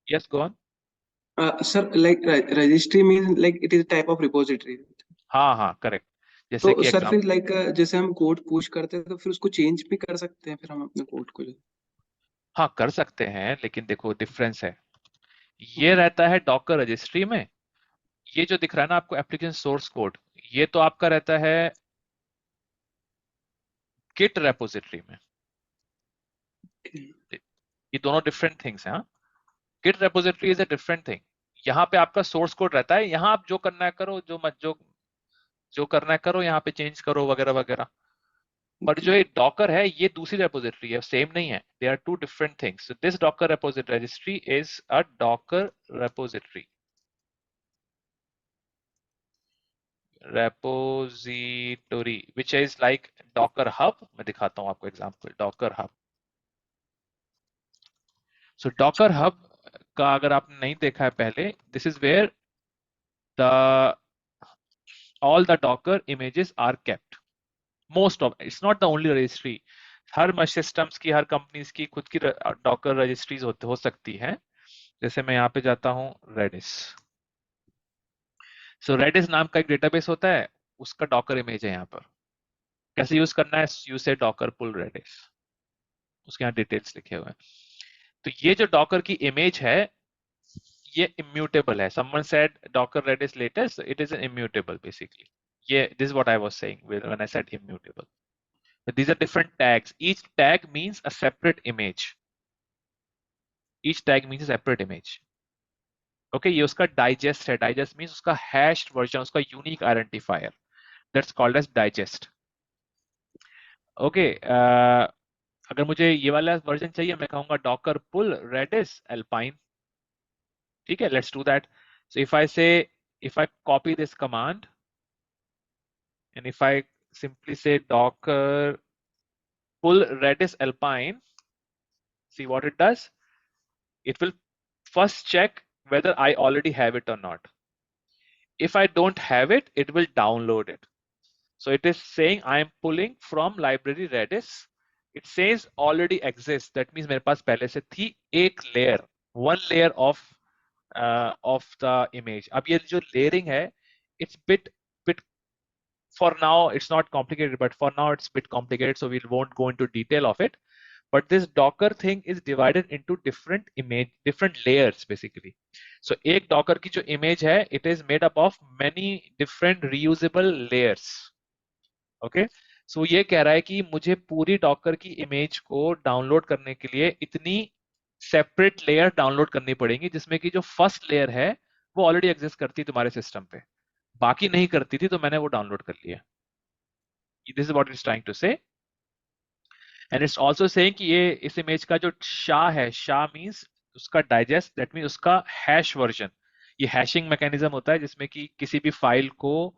yes, go on. sir, like registry means like it is a type of repository. हाँ, correct. जैसे तो कि sir फिर example, like जैसे हम code push करते हैं तो फिर उसको चेंज भी कर सकते हैं फिर हम अपने कोड को. हाँ कर सकते हैं, लेकिन देखो डिफरेंस है. ये रहता है डॉकर रजिस्ट्री में. ये जो दिख रहा है ना आपको एप्लीकेशन सोर्स कोड, ये तो आपका रहता है गिट रेपोजिटरी में. ये दोनों डिफरेंट थिंग्स हैं. हाँ, Git repository is a different thing. यहाँ पे आपका सोर्स कोड रहता है, यहाँ आप जो करना है करो, जो करना है करो, यहाँ पे चेंज करो वगैरह वगैरह. पर जो ये डॉकर है ये दूसरी रेपोजिटरी है, सेम नहीं है. They are two different things. This Docker repository registry is a Docker repository. repository which is like Docker Hub. मैं दिखाता हूँ आपको example. Docker Hub. So Docker Hub का अगर आपने नहीं देखा है पहले, this is where the all the Docker images are kept. Most of it's not the only registry. Her systems की, हर companies की खुद की Docker registries हो सकती हैं. जैसे मैं यहाँ पे जाता हूँ Redis. So Redis नाम का एक database होता है, उसका Docker image है यहाँ पर. कैसे यूज करना है? यू से डॉकर पुल रेडिस, उसके यहाँ डिटेल्स लिखे हुए हैं. तो ये जो डॉकर की इमेज है ये इम्यूटेबल है. Someone said Docker Redis latest, it is immutable basically. ये this what I was saying when I said immutable. These are different tags. Each tag means a separate image. Each tag means a separate image. Okay, ये उसका digest है. Digest means उसका hashed version, उसका unique identifier. That's called as digest. Okay, अगर मुझे ये वाला version चाहिए, मैं कहूंगा डॉकर पुल रेडिस एल्पाइन. ठीक है, let's do that. So if I copy this command and if I simply say docker pull redis alpine, see what it does. It will first check whether I already have it or not. If I don't have it, it will download it. So it is saying I am pulling from library redis. It says already exists. That means मेरे पास पहले से थी एक layer, one layer of the image. अब ये जो layering है, it's bit for now it's not complicated, but for now it's bit complicated, so we won't go into detail of it. But this Docker thing is divided into different layers basically. So एक Docker की जो image है, it is made up of many different reusable layers. Okay, so ये कह रहा है कि मुझे पूरी डॉकर की इमेज को डाउनलोड करने के लिए इतनी सेपरेट लेयर डाउनलोड करनी पड़ेगी, जिसमें कि जो फर्स्ट लेयर है वो ऑलरेडी एग्जिस्ट करती है तुम्हारे सिस्टम पे, बाकी नहीं करती थी, तो मैंने वो डाउनलोड कर लिया. This is what it is trying to say. And it's also saying कि ये इस इमेज का जो शाह है, शाह मींस उसका डाइजेस्ट, दैट मीन उसका हैश वर्जन। ये हैशिंग मैकेनिज्म होता है जिसमें कि किसी भी फाइल को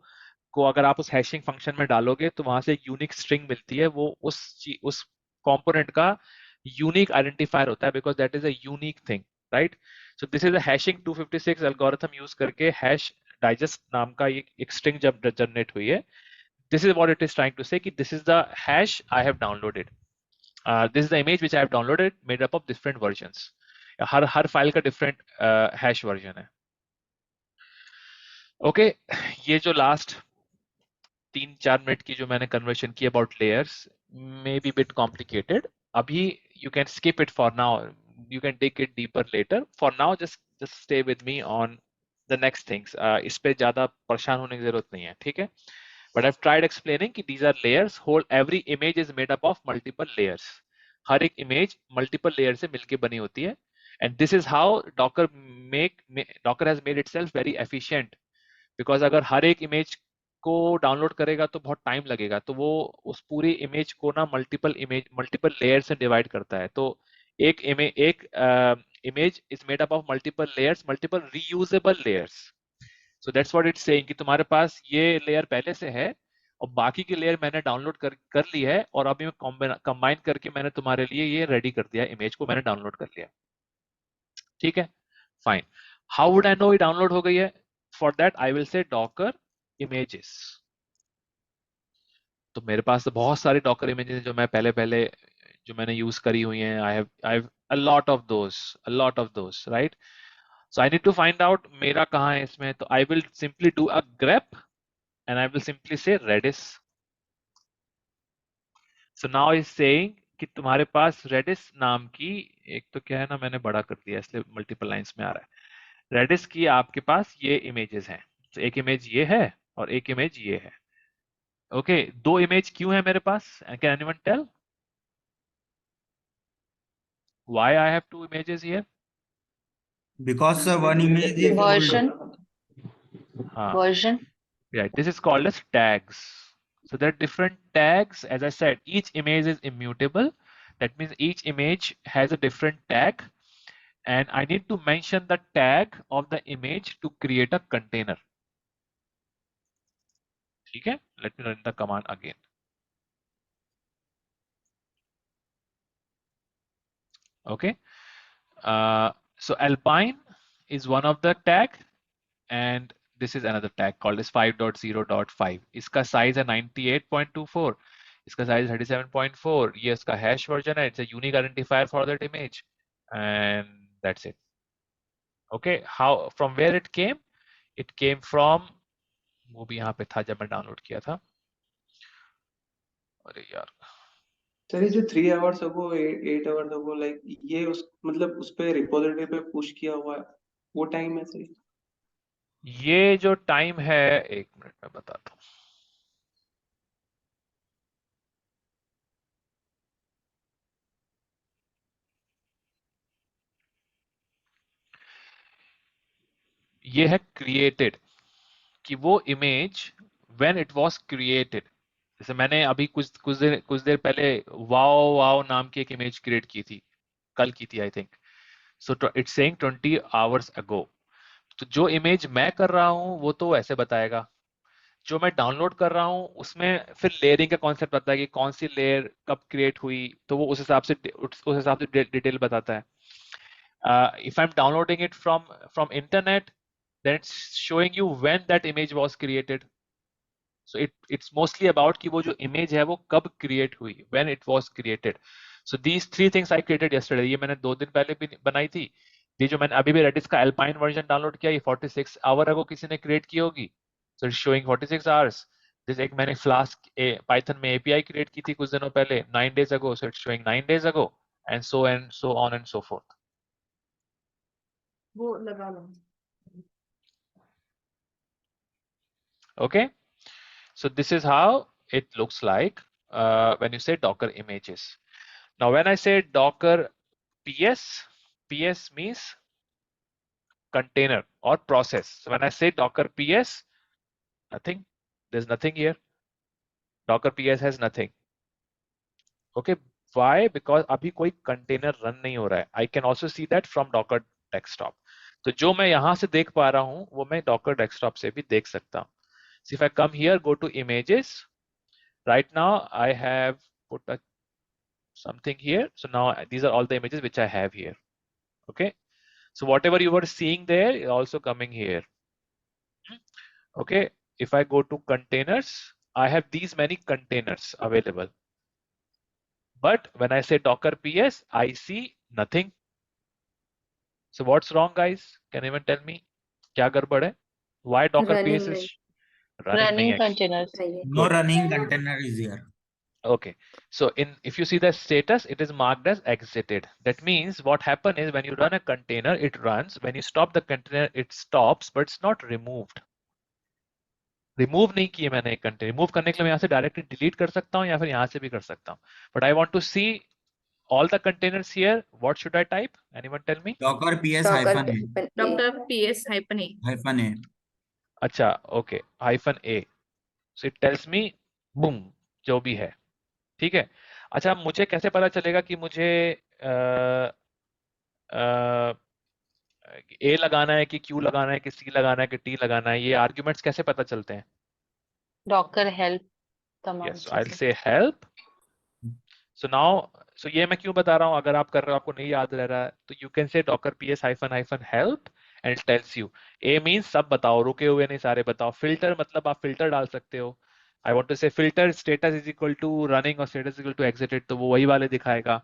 अगर आप उस हैशिंग फंक्शन में डालोगे तो वहां से एक यूनिक स्ट्रिंग मिलती है, वो उस कंपोनेंट का यूनिक आइडेंटिफायर होता है, because that is a unique thing, right. So this is a hashing 256 algorithm use करके हैश डाइजेस्ट नाम का एक स्ट्रिंग जब जनरेट हुई है, this is what it is trying to say कि this is the hash I have downloaded. This is the image which I have downloaded made up of different versions. Her file का different hash version है। Okay, ये जो last 3-4 minute की जो मैंने conversation की about layers may be bit complicated, अभी you can skip it for now, you can take it deeper later. For now just stay with me on the next things. इस पे ज्यादा परेशान होने की जरूरत नहीं है, ठीक है। But I've tried explaining कि these are layers. Whole every image is made up of multiple layers. हर एक image multiple layers से मिलके बनी होती है. And this is how Docker has made itself very efficient. Because अगर हर एक image को डाउनलोड करेगा तो बहुत टाइम लगेगा, तो वो उस पूरी इमेज को ना मल्टीपल लेयर से डिवाइड करता है। तो एक image is made up of multiple layers, multiple reusable layers. So that's what it's saying कि तुम्हारे पास ये लेयर पहले से है और बाकी की लेयर मैंने डाउनलोड कर ली है, और अभी मैं कंबाइन करके मैंने तुम्हारे लिए ये रेडी कर दिया, इमेज को मैंने डाउनलोड कर लिया, ठीक है, fine. How would I know ये डाउनलोड हो गई है? For that I will say Docker images. तो मेरे पास तो बहुत सारे डॉकर इमेजेस जो मैं पहले जो मैंने यूज करी हुई हैं, I have a lot of those, right? So I need to find out मेरा कहाँ है इसमें, तो I will simply do a grep and I will simply say Redis. So now it's saying कि तुम्हारे पास Redis नाम की, एक तो क्या है ना, मैंने बड़ा कर दिया इसलिए मल्टीपल लाइंस में आ रहा है। Redis की आपके पास ये इमेजेस हैं, तो एक इमेज ये है और एक इमेज ये है। ओके, दो इमेज क्यों है मेरे पास? Can anyone tell why I have two images here? Because one image is old. Version. हाँ, Version. right, this is called as tags. So there are different tags. As I said, each image is immutable. That means each image has a different tag, and I need to mention the tag of the image to create a container. Okay, let me run the command again. Okay, so Alpine is one of the tag, and this is another tag called as 5.0.5. इसका size है 98.24. इसका size 37.4. ये इसका hash version है. It's a unique identifier for that image, and that's it. Okay, how from where it came? It came from, वो भी यहाँ पे था जब मैं डाउनलोड किया था। अरे यार, सर ये जो 3 hours ago 8 hours ago like ये उस मतलब उस पे रिपोजिटरी पे पुश किया हुआ है, वो टाइम है सर? ये जो टाइम है, एक मिनट में बताता हूँ। ये है क्रिएटेड, कि वो image when it was created. जैसे मैंने अभी कुछ देर पहले वाओ वाओ नाम की एक इमेज क्रिएट की थी, कल की थी I think. So it's saying 20 hours ago. तो जो इमेज मैं कर रहा हूँ वो तो ऐसे बताएगा, जो मैं डाउनलोड कर रहा हूँ उसमें फिर लेयरिंग का कॉन्सेप्ट आता है कि कौन सी लेयर कब क्रिएट हुई, तो वो उस हिसाब से डिटेल बताता है। If I'm downloading it from internet, then it's showing you when that image was created. So it's mostly about कि वो जो image है वो कब create हुई, when it was created. So these three things I created yesterday. ये मैंने 2 दिन पहले भी बनाई थी। ये जो मैंने अभी भी Redis का Alpine version डाउनलोड किया, ये 46 आवर अगो किसी ने क्रिएट की होगी। So it's showing 46 hours. This एक मैंने Flask Python में API क्रिएट की थी कुछ दिनों पहले, 9 days ago. So it's showing 9 days ago, and so on and so forth. वो लगा लो। Okay, so this is how it looks like when you say Docker images. Now when I say Docker PS means container or process. So when I say Docker PS, nothing, there's nothing here. Docker PS has nothing. Okay, Why? Because अभी कोई container run नहीं हो रहा है. I can also see that from Docker desktop. तो जो मैं यहाँ से देख पा रहा हूँ वो मैं Docker desktop से भी देख सकता हूँ. So if I come here, go to images. Right now I have put something here. So now these are all the images which I have here. Okay. So whatever you were seeing there is also coming here. Okay. If I go to containers, I have these many containers available. But when I say Docker PS, I see nothing. So what's wrong, guys? Can anyone tell me? क्या गड़बड़ है? Why Docker PS Running is नहीं running नहीं Running है? containers. चाहिए. No Good. running container is here. Okay. So if you see the status, it is marked as exited. That means what happen is when you run a container, it runs. When you stop the container, it stops, but it's not removed. Remove नहीं किए मैंने एक container. Remove करने के लिए मैं यहाँ से डायरेक्टली डिलीट कर सकता हूँ या फिर यहाँ से भी कर सकता हूँ. But I want to see all the containers here. What should I type? Anyone tell me? Docker PS Docker hyphen A. hyphen A. Doctor PS hyphen A. Hyphen A. अच्छा, okay. -a. So it tells me boom, जो भी है. ठीक है. अच्छा, मुझे कैसे पता चलेगा कि मुझे ए लगाना है कि क्यू लगाना है कि सी लगाना है कि टी लगाना है? ये आर्ग्यूमेंट्स कैसे पता चलते हैं? Docker help command Yes, so I'll से. say help. So now, so ये मैं क्यों बता रहा हूँ? अगर आप कर रहे हो, आपको नहीं याद रह रहा है, तो you can say docker ps hyphen help and it tells you. A means सब बताओ, रुके हुए नहीं सारे बताओ. Filter मतलब आप filter डाल सकते हो. I want to say filter status is equal to running और status is equal to exited, तो वो वही वाले दिखाएगा.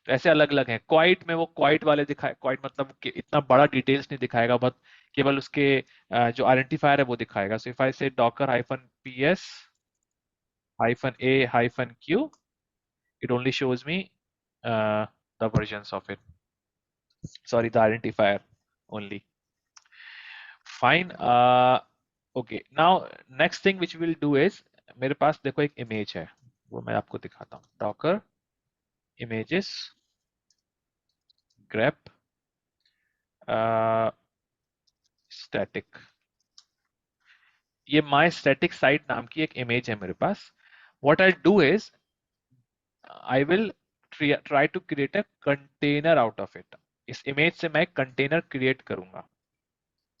तो ऐसे अलग अलग हैं. Quiet में वो quiet वाले दिखाए. Quiet मतलब कि इतना बड़ा डिटेल्स नहीं दिखाएगा, बस केवल उसके जो आइडेंटिफायर है वो दिखाएगा. So if I say docker hyphen ps hyphen a hyphen q, it only shows me the versions of it. Sorry, the identifier only. Fine. Okay. Now next thing which we'll do is, मेरे पास देखो एक image है, वो मैं आपको दिखाता हूँ. Docker images grep static. ये my static site नाम की एक image है मेरे पास. What I'll do is I will try to create a container out of it. इस image से मैं एक container create करूंगा.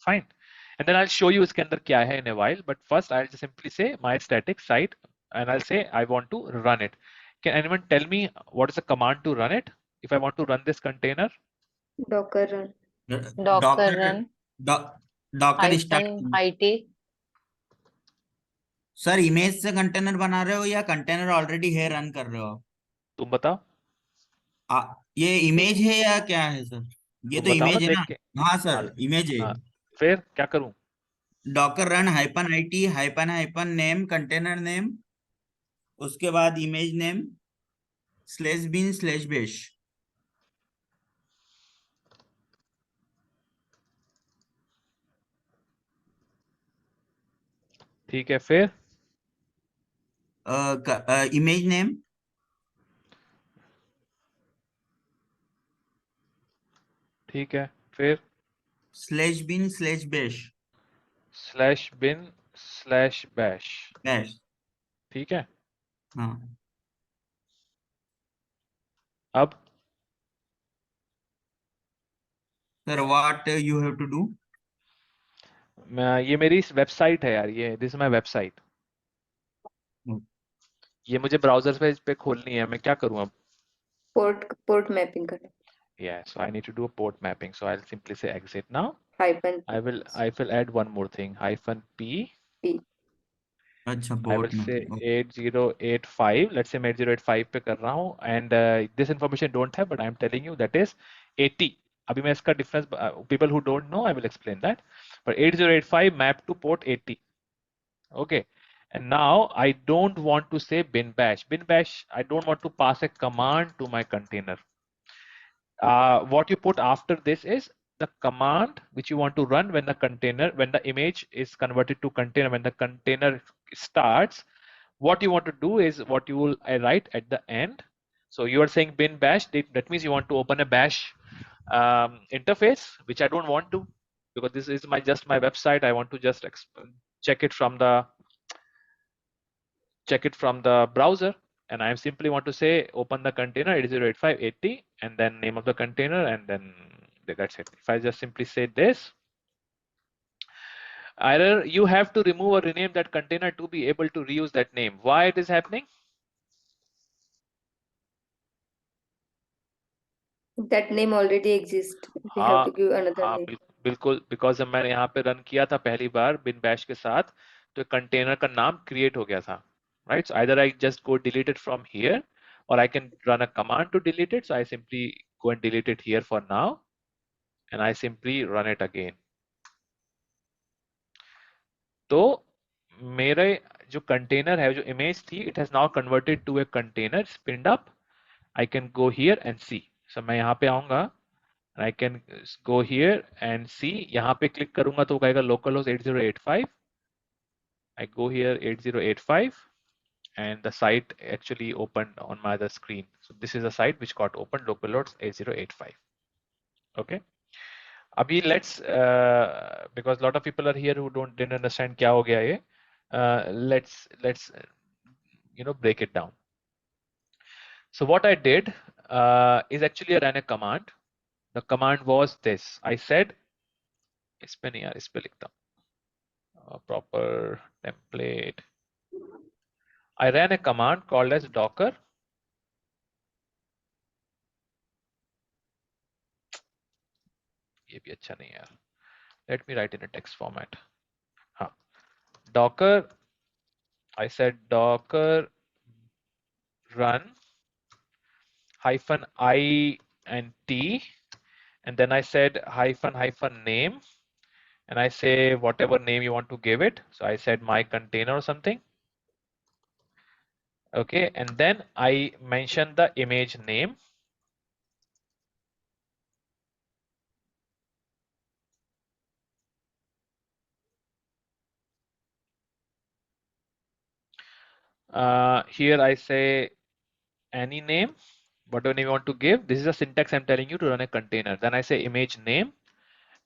Fine. And then I'll show you इसके अंदर क्या है in a while. But first I'll just simply say my static site and I'll say I want to run it. Can anyone tell me what is the command to run it? If I want to run this container, Docker run. Docker run Docker start. hyphen it. Sir image से container बना रहे हो या container already है run कर रहे हो? तुम बताओ. ये इमेज है या क्या है सर? ये तुम तो बताओ ना इमेज है देख ना. के. हाँ हाँ, सर इमेज है. हाँ. फिर क्या करूं? Docker run hyphen IT hyphen hyphen name container name, उसके बाद इमेज नेम /bin/bash. ठीक है. फिर इमेज नेम ठीक है. फिर /bin/bash. /bin/bash. bash. ठीक है. हाँ अब sir what you have to do? ये मेरी वेबसाइट है यार. ये दिस इज माय वेबसाइट. ये मुझे ब्राउजर पे खोलनी है. मैं क्या करूं अब? Port mapping करना. Yeah, so I need to do a port mapping. So I'll simply say exit now. Hyphen I will add one more thing. -p. P. अच्छा I will पोर्ट say में. 8085. Let's say मैं 8085 पे कर रहा हूँ. And this information don't have, but I'm telling you that is 80. अभी मैं इसका difference, people who don't know, I will explain that. But 8085 map to port 80. Okay. And now I don't want to say bin bash. Bin bash, I don't want to pass a command to my container. What you put after this is the command which you want to run when the image is converted to container, when the container starts. What you want to do is what you will write at the end. So you are saying bin bash, that means you want to open a bash interface, which I don't want to, because this is just my website. I want to just check it from the browser. and I simply want to say open the container 808580 and then name of the container, and then that's it. If I just simply say this, either you have to remove or rename that container to be able to reuse that name. Why it is happening? That name already exists. We have to give another हाँ name. बिल्कुल, because जब मैंने यहाँ पे run किया था पहली बार bin bash के साथ, तो कंटेनर का नाम क्रिएट हो गया था, right? So either I just go delete it from here और I can run a command to delete it. So I simply go and delete it here for now, and I simply run it again. तो मेरे जो container है, जो image थी, it has now converted to a container spinned up. I can go here and see. So मैं यहाँ पे आऊंगा, I can go here and see. यहाँ पे क्लिक करूंगा तो कहेगा localhost 8085. I go here 8085 and the site actually opened on my other screen. So this is a site which got opened, localhost 8085. Okay. अभी let's because a lot of people are here who didn't understand क्या हो गया ये. Let's break it down. So what I did is actually I ran a command. The command was this. I said इस पे नहीं यार, इस पे लिखता हूँ proper template. I ran a command called as docker. ये भी अच्छा नहीं है यार. Let me write in a text format. हाँ, docker. I said docker run -i and t, and then I said -- name, and I say whatever name you want to give it. So I said my container or something. Okay, and then I mentioned the image name. Here I say any name, whatever name you want to give. This is a syntax I'm telling you to run a container. Then I say image name,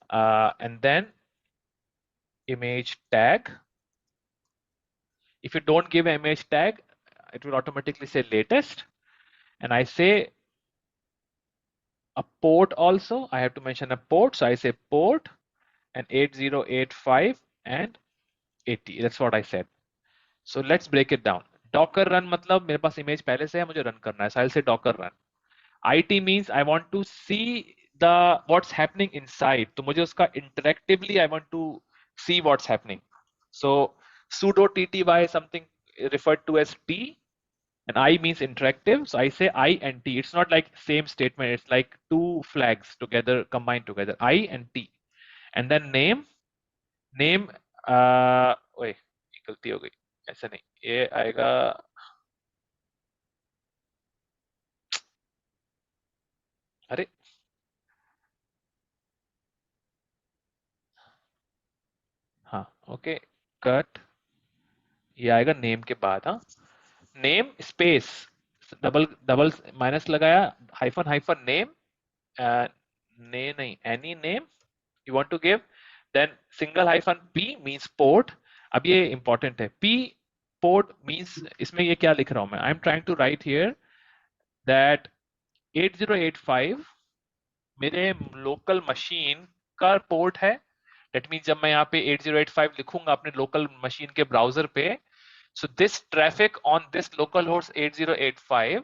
and then image tag. If you don't give an image tag, it will automatically say latest. And I say a port also. I have to mention a port. So I say port and 8085 and 80. That's what I said. So let's break it down. Docker run मतलब मेरे पास image पहले से है, मुझे run करना है. So I'll say docker run. IT means I want to see the what's happening inside. तो मुझे उसका interactively I want to see what's happening. So sudo tty something referred to as t, and I means interactive. So I say I and t. It's not like same statement. It's like two flags together, combined together. I and t, and then name. Name. ओए गलती हो गई. ऐसा नहीं. ये आएगा. अरे. हाँ. ओके. कट. ये आएगा नेम के बाद. हाँ. नेम स्पेस डबल माइनस लगाया, हाइफन नेम, ने नहीं, any name you want to give, then single hyphen P means port. अब ये इंपॉर्टेंट है. पी पोर्ट मींस इसमें ये क्या लिख रहा हूं मैं. I am trying to write here that 8085 मेरे लोकल मशीन का पोर्ट है. दैट मीन्स जब मैं यहाँ पे 8085 लिखूंगा अपने लोकल मशीन के ब्राउजर पे, so this traffic on this localhost 8085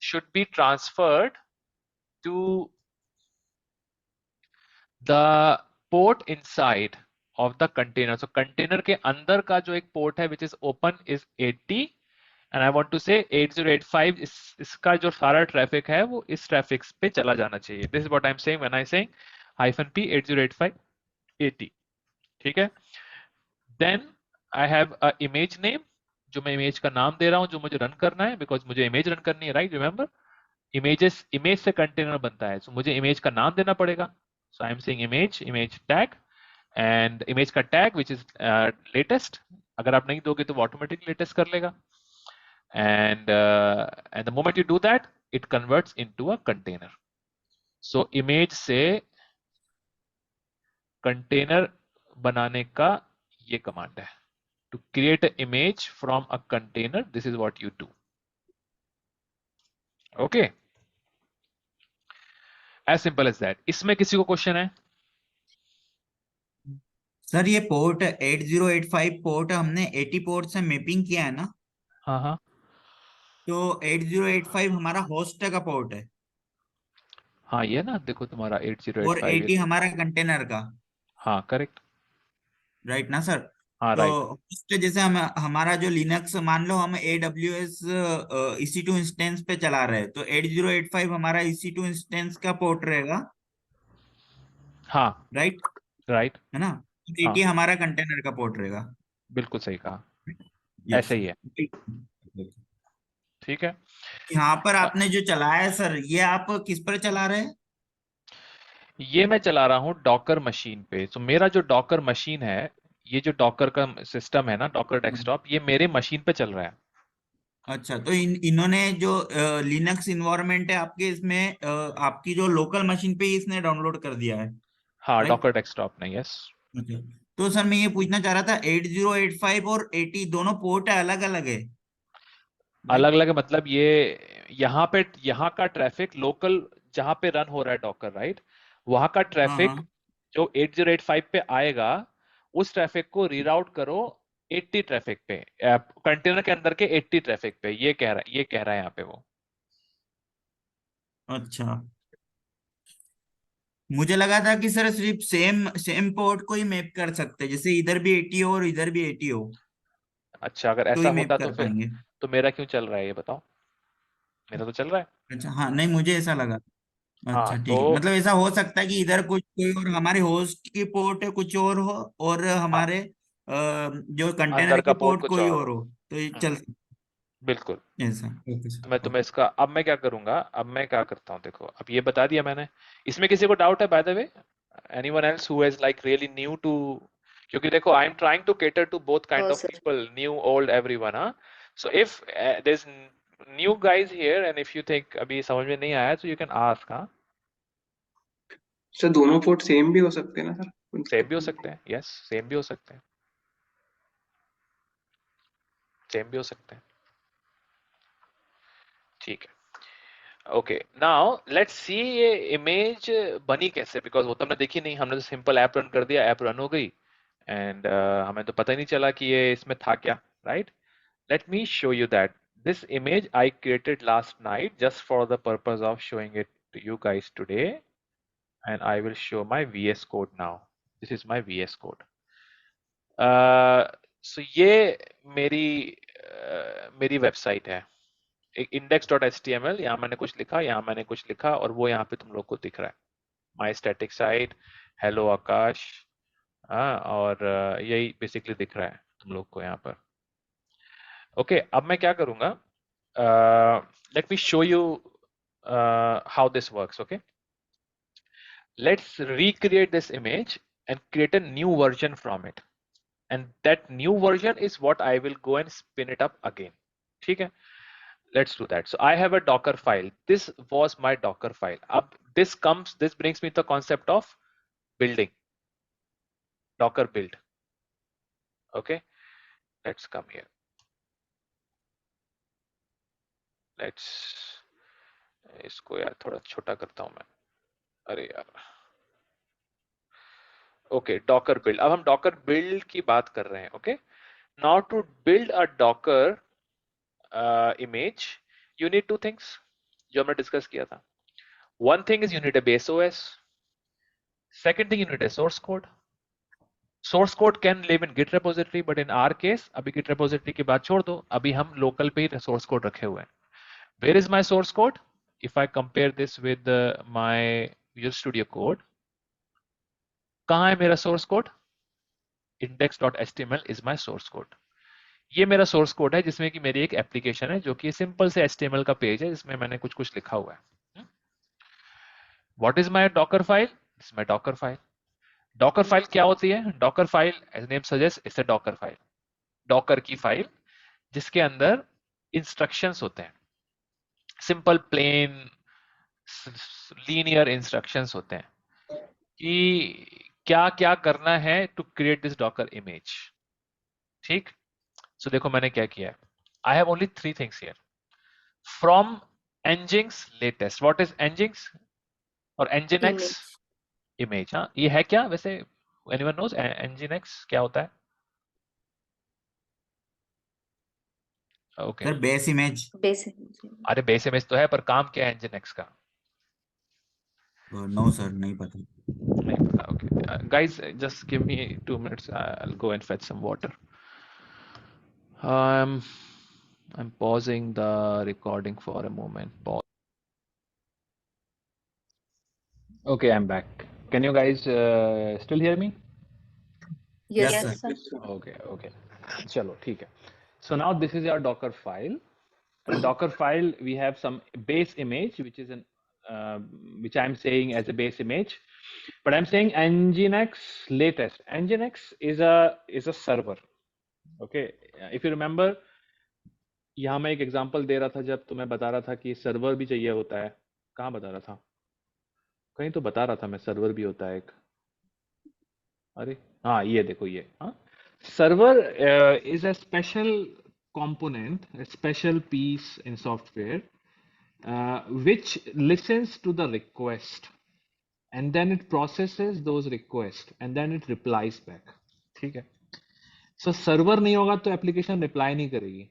should be transferred to the port inside of the container. So container के अंदर का जो एक port है which is open is 80, and I want to say 8085 इसका जो सारा traffic है वो इस traffic पे चला जाना चाहिए. This is what I'm saying when I saying -p 8085 80. ठीक है. Then I have a image name, जो मैं image का नाम दे रहा हूँ जो मुझे रन करना है, because मुझे image रन करनी है, right? Remember, image से container बनता है, so मुझे image का नाम देना पड़ेगा. So I am saying image tag, and image का tag which is latest. अगर आप नहीं दोगे तो वो automatically latest कर लेगा. And the moment you do that, it converts into a container. So image से container बनाने का ये command है. To create an image from a container, this is what you do. Okay, as simple as that. इसमें किसी को question है? Sir ये पोर्ट 8085 पोर्ट हमने 80 पोर्ट से मैपिंग किया है ना, हाँ हाँ तो 8085 हमारा होस्ट का पोर्ट है हाँ, ये ना देखो तुम्हारा और 8085 ये 80 तो, हमारा कंटेनर का, हाँ करेक्ट, राइट ना सर? हाँ तो राइट। होस्ट जैसे हम हमारा जो लिनक्स मान लो हम AWS EC2 इंस्टेंस पे चला रहे हैं, तो 8085 हमारा EC2 इंस्टेंस का पोर्ट रहेगा, हाँ राइट, राइट, है ना? हाँ 80 हमारा कंटेनर का पोर्ट रहेगा। बिल्कुल सही कहा, यस। ऐसे ही है। ठीक है। यहाँ पर अ, आपने जो चलाया है सर, ये आप किस पर चला रहे हैं? ये मैं चला रहा हूँ डॉकर मशीन पे। तो मेरा जो डॉकर मशीन है, ये जो डॉकर का सिस्टम है ना, डॉकर डेस्कटॉप, ये मेरे मशीन पे चल रहा है। अच्छा, तो इन्होंने जो लिनक्स इन्वायरमेंट है आपके इसमें आपकी जो लोकल मशीन पे ही इसने डाउनलोड कर दिया है, हाँ राइट? डॉकर डेस्कटॉप नहीं, यस। अच्छा, तो सर मैं ये पूछना चाह रहा था, 8085 और 80 दोनों पोर्ट अलग अलग है, अलग राइट? अलग मतलब ये यहाँ पे, यहाँ का ट्रैफिक लोकल जहाँ पे रन हो रहा है डॉकर, राइट, वहाँ का हाँ ट्रैफिक हाँ। जो 8085 पे आएगा, उस ट्रैफिक को रीराउट करो 80 ट्रैफिक पे, कंटेनर के अंदर के 80 ट्रैफिक पे, ये कह रहा है यहाँ पे वो। अच्छा, मुझे लगा था कि सर सिर्फ सेम सेम पोर्ट को ही मैप कर सकते हैं, जैसे इधर भी 80 हो और इधर भी 80 हो अच्छा, अगर तो ऐसा ही मैप होता तो कर फिर, पाएंगे। तो मेरा क्यों चल रहा है ये बताओ? मेरा तो चल रहा है। अच्छा, हाँ, नहीं मुझे ऐसा लगा। हाँ अच्छा तो ठीक है, मतलब ऐसा हो सकता है कि इधर कुछ कोई और हमारे होस्ट की पोर्ट कुछ और हो और हाँ, हमारे जो अंदर कंटेनर का की पोर्ट पोर्ट कुछ कोई और और हो। हो, तो ये हम्म, चल सकता बिल्कुल। है ऐसा। ओके तो मैं सर, तुम्हें ओके। इसका, अब मैं क्या करूंगा, अब मैं क्या करता हूँ देखो, अब ये बता दिया मैंने। इसमें किसी को डाउट है by the way? Anyone else who is like really new to? क्योंकि देखो, I am trying to cater to both kind No, of sir. People, new old everyone, हाँ। So if there is new guys here and if you think अभी समझ में नहीं आया, तो you can ask, हाँ। सर दोनों पोर्ट सेम भी हो सकते हैं ना सर, सेम मतलब? भी हो सकते हैं, यस, सेम भी हो सकते हैं, सेम भी हो सकते हैं। ठीक है। ओके, नाउ लेट्स सी ये इमेज बनी कैसे, बिकॉज वो तो हमने देखी नहीं, हमने तो सिंपल ऐप रन कर दिया, ऐप रन हो गई एंड हमें तो पता ही नहीं चला कि ये इसमें था क्या, right? Let me show you that this image I created last night just for the purpose of showing it to you guys today, and I will show my VS code now. This is my VS code. सो ये मेरी मेरी website है, एक index.html, यहाँ मैंने कुछ लिखा, यहाँ मैंने कुछ लिखा, और वो यहाँ पे तुम लोग को दिख रहा है, माई स्टैटिक साइट, हेलो आकाश। हाँ, और यही बेसिकली दिख रहा है तुम लोग को यहाँ पर। ओके, अब मैं क्या करूँगा, late me show you how this works. Okay, let's recreate this image and create a new version from it, and that new version is what I will go and spin it up again. ठीक है, let's do that. So I have a Docker file. This was my Docker file. This brings me the concept of building, Docker build. Okay, let's come here. Let's, इसको यार थोड़ा छोटा करता हूं मैं, अरे यार। ओके, डॉकर बिल्ड, अब हम डॉकर बिल्ड की बात कर रहे हैं। Okay, now to build a Docker image, you need two things जो हमने डिस्कस किया था। One thing is you need a base OS. Second thing, you need a source code. Source code can live in Git repository, but in our case अभी Git repository की बात छोड़ दो, अभी हम लोकल पे ही सोर्स कोड रखे हुए हैं। Where is my source code? If I compare this with my Visual Studio Code, कहाँ है मेरा source code? index.html is my source code. ये मेरा सोर्स कोड है, जिसमें कि मेरी एक एप्लीकेशन है जो कि सिंपल से HTML का पेज है, जिसमें मैंने कुछ कुछ लिखा हुआ है। What is my Docker file? This my Docker file. Docker file क्या होती है? Docker file, as name suggest, it's a Docker file, Docker की फाइल, जिसके अंदर इंस्ट्रक्शंस होते हैं, सिंपल प्लेन लीनियर इंस्ट्रक्शंस होते हैं कि क्या क्या करना है to create this Docker image. ठीक, सो देखो मैंने क्या किया है। I have only three things here, from Nginx latest. What is Nginx or Nginx? Image. Image. हाँ, ये है क्या वैसे? Anyone knows Nginx क्या होता है? Okay. Sir base image. Basic. अरे बेस इमेज तो है, पर काम क्या है Nginx का? नो सर, नहीं पता। नहीं पता. Okay. Guys, just give me 2 minutes. I'll go and fetch some water. Um, I'm pausing the recording for a moment. Pause. Okay, I'm back. Can you guys still hear me? Yes, yes sir. Sir. Yes, sir. Okay. चलो ठीक है. So now this is our Docker file. In Docker file, we have some base image, which is which I'm saying as a base image, but I'm saying Nginx latest. Nginx is a server. Okay, if you remember, यहाँ मैं एक example दे रहा था जब तुम्हें बता रहा था कि सर्वर भी चाहिए होता है. कहाँ बता रहा था? कहीं तो बता रहा था मैं, सर्वर भी होता है एक. अरे हाँ, ये देखो ये. हाँ, server is a special component, a special piece in software which listens to the request and then it processes those requests and then it replies back. ठीक है. So server नहीं होगा तो एप्लीकेशन रिप्लाई नहीं करेगी.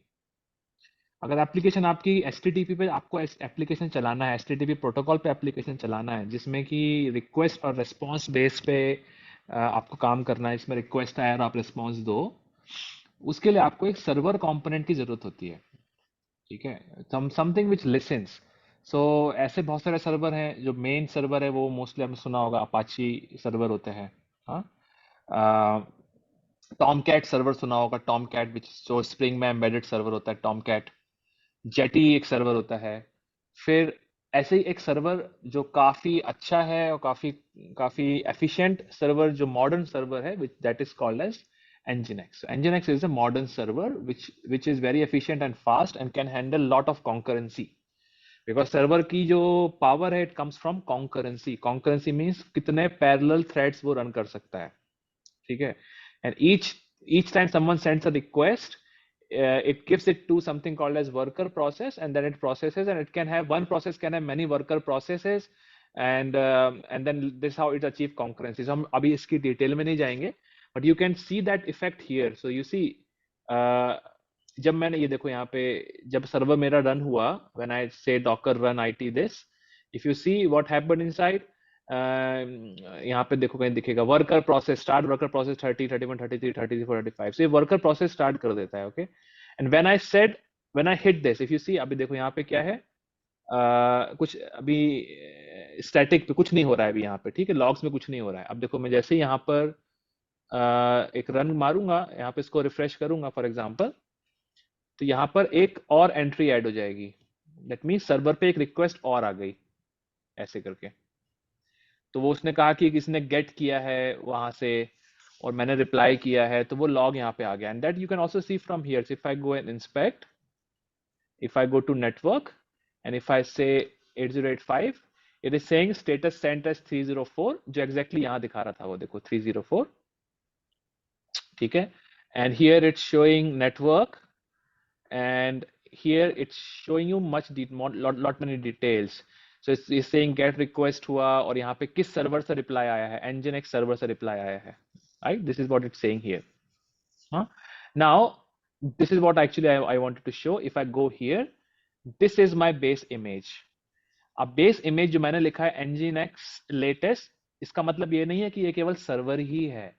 अगर एप्लीकेशन आपकी HTTP पे आपको एप्लीकेशन चलाना है, HTTP प्रोटोकॉल पे एप्लीकेशन चलाना है जिसमें कि रिक्वेस्ट और रिस्पांस बेस पे आपको काम करना है, इसमें रिक्वेस्ट आया और आप रिस्पांस दो, उसके लिए आपको एक सर्वर कंपोनेंट की जरूरत होती है. ठीक है, समथिंग विच लिसन्स. सो ऐसे बहुत सारे सर्वर हैं. जो मेन सर्वर है वो मोस्टली आपने सुना होगा अपाची सर्वर होते हैं. हाँ, टॉमकैट सर्वर सुना होगा. टॉमकैट विच जो स्प्रिंग में एम्बेडेड सर्वर होता है, टॉमकैट. जेटी एक सर्वर होता है. फिर ऐसे ही एक सर्वर जो काफी अच्छा है और काफी काफी एफिशिएंट सर्वर जो मॉडर्न सर्वर है, that is called as Nginx. Nginx is a modern server which is very efficient and fast and can handle lot of concurrency. Because server की जो power है, it comes from concurrency. Concurrency means कितने parallel threads वो run कर सकता है. ठीक है. And each time someone sends a request, it gives it to something called as worker process, and then it processes, and it can have one process can have many worker processes, and then this is how it achieve concurrency. So हम अभी इसकी detail में नहीं जाएंगे, but you can see that effect here. So you see, जब मैंने ये देखो यहाँ पे जब सर्वर मेरा रन हुआ, when I say docker run it this, if you see what happened inside, यहाँ पे देखो कहीं दिखेगा worker process start, worker process 30, 31, 33, 34, 35. So ये वर्कर प्रोसेस स्टार्ट कर देता है. Okay, and when I hit this, if you see, अभी देखो यहाँ पे क्या है, कुछ अभी स्टैटिक पे कुछ नहीं हो रहा है अभी यहाँ पे. ठीक है, लॉग्स में कुछ नहीं हो रहा है. अब देखो मैं जैसे यहाँ पर एक रन मारूंगा, यहाँ पे इसको रिफ्रेश करूंगा फॉर एग्जांपल, तो यहाँ पर एक और एंट्री ऐड हो जाएगी. दैट मीन्स सर्वर पे एक रिक्वेस्ट और आ गई ऐसे करके. तो वो उसने कहा कि किसी ने गेट किया है वहां से और मैंने रिप्लाई किया है, तो वो लॉग यहाँ पे आ गया. And that you can also see from here. If I go and inspect, if I go to network and if I say 8085, it is saying status sent as 304, जो exactly यहाँ दिखा रहा था वो देखो 304. ठीक है, and here it's showing network and here it's showing you lot many details. So it's saying get request हुआ और यहाँ पे किस सर्वर से रिप्लाई आया है, Nginx सर्वर से रिप्लाई आया है. Right, this is what it's saying here. Now this is what actually I wanted to show. If I go here, this is my base image. अब बेस इमेज जो मैंने लिखा है Nginx latest, इसका मतलब ये नहीं है कि ये केवल सर्वर ही है.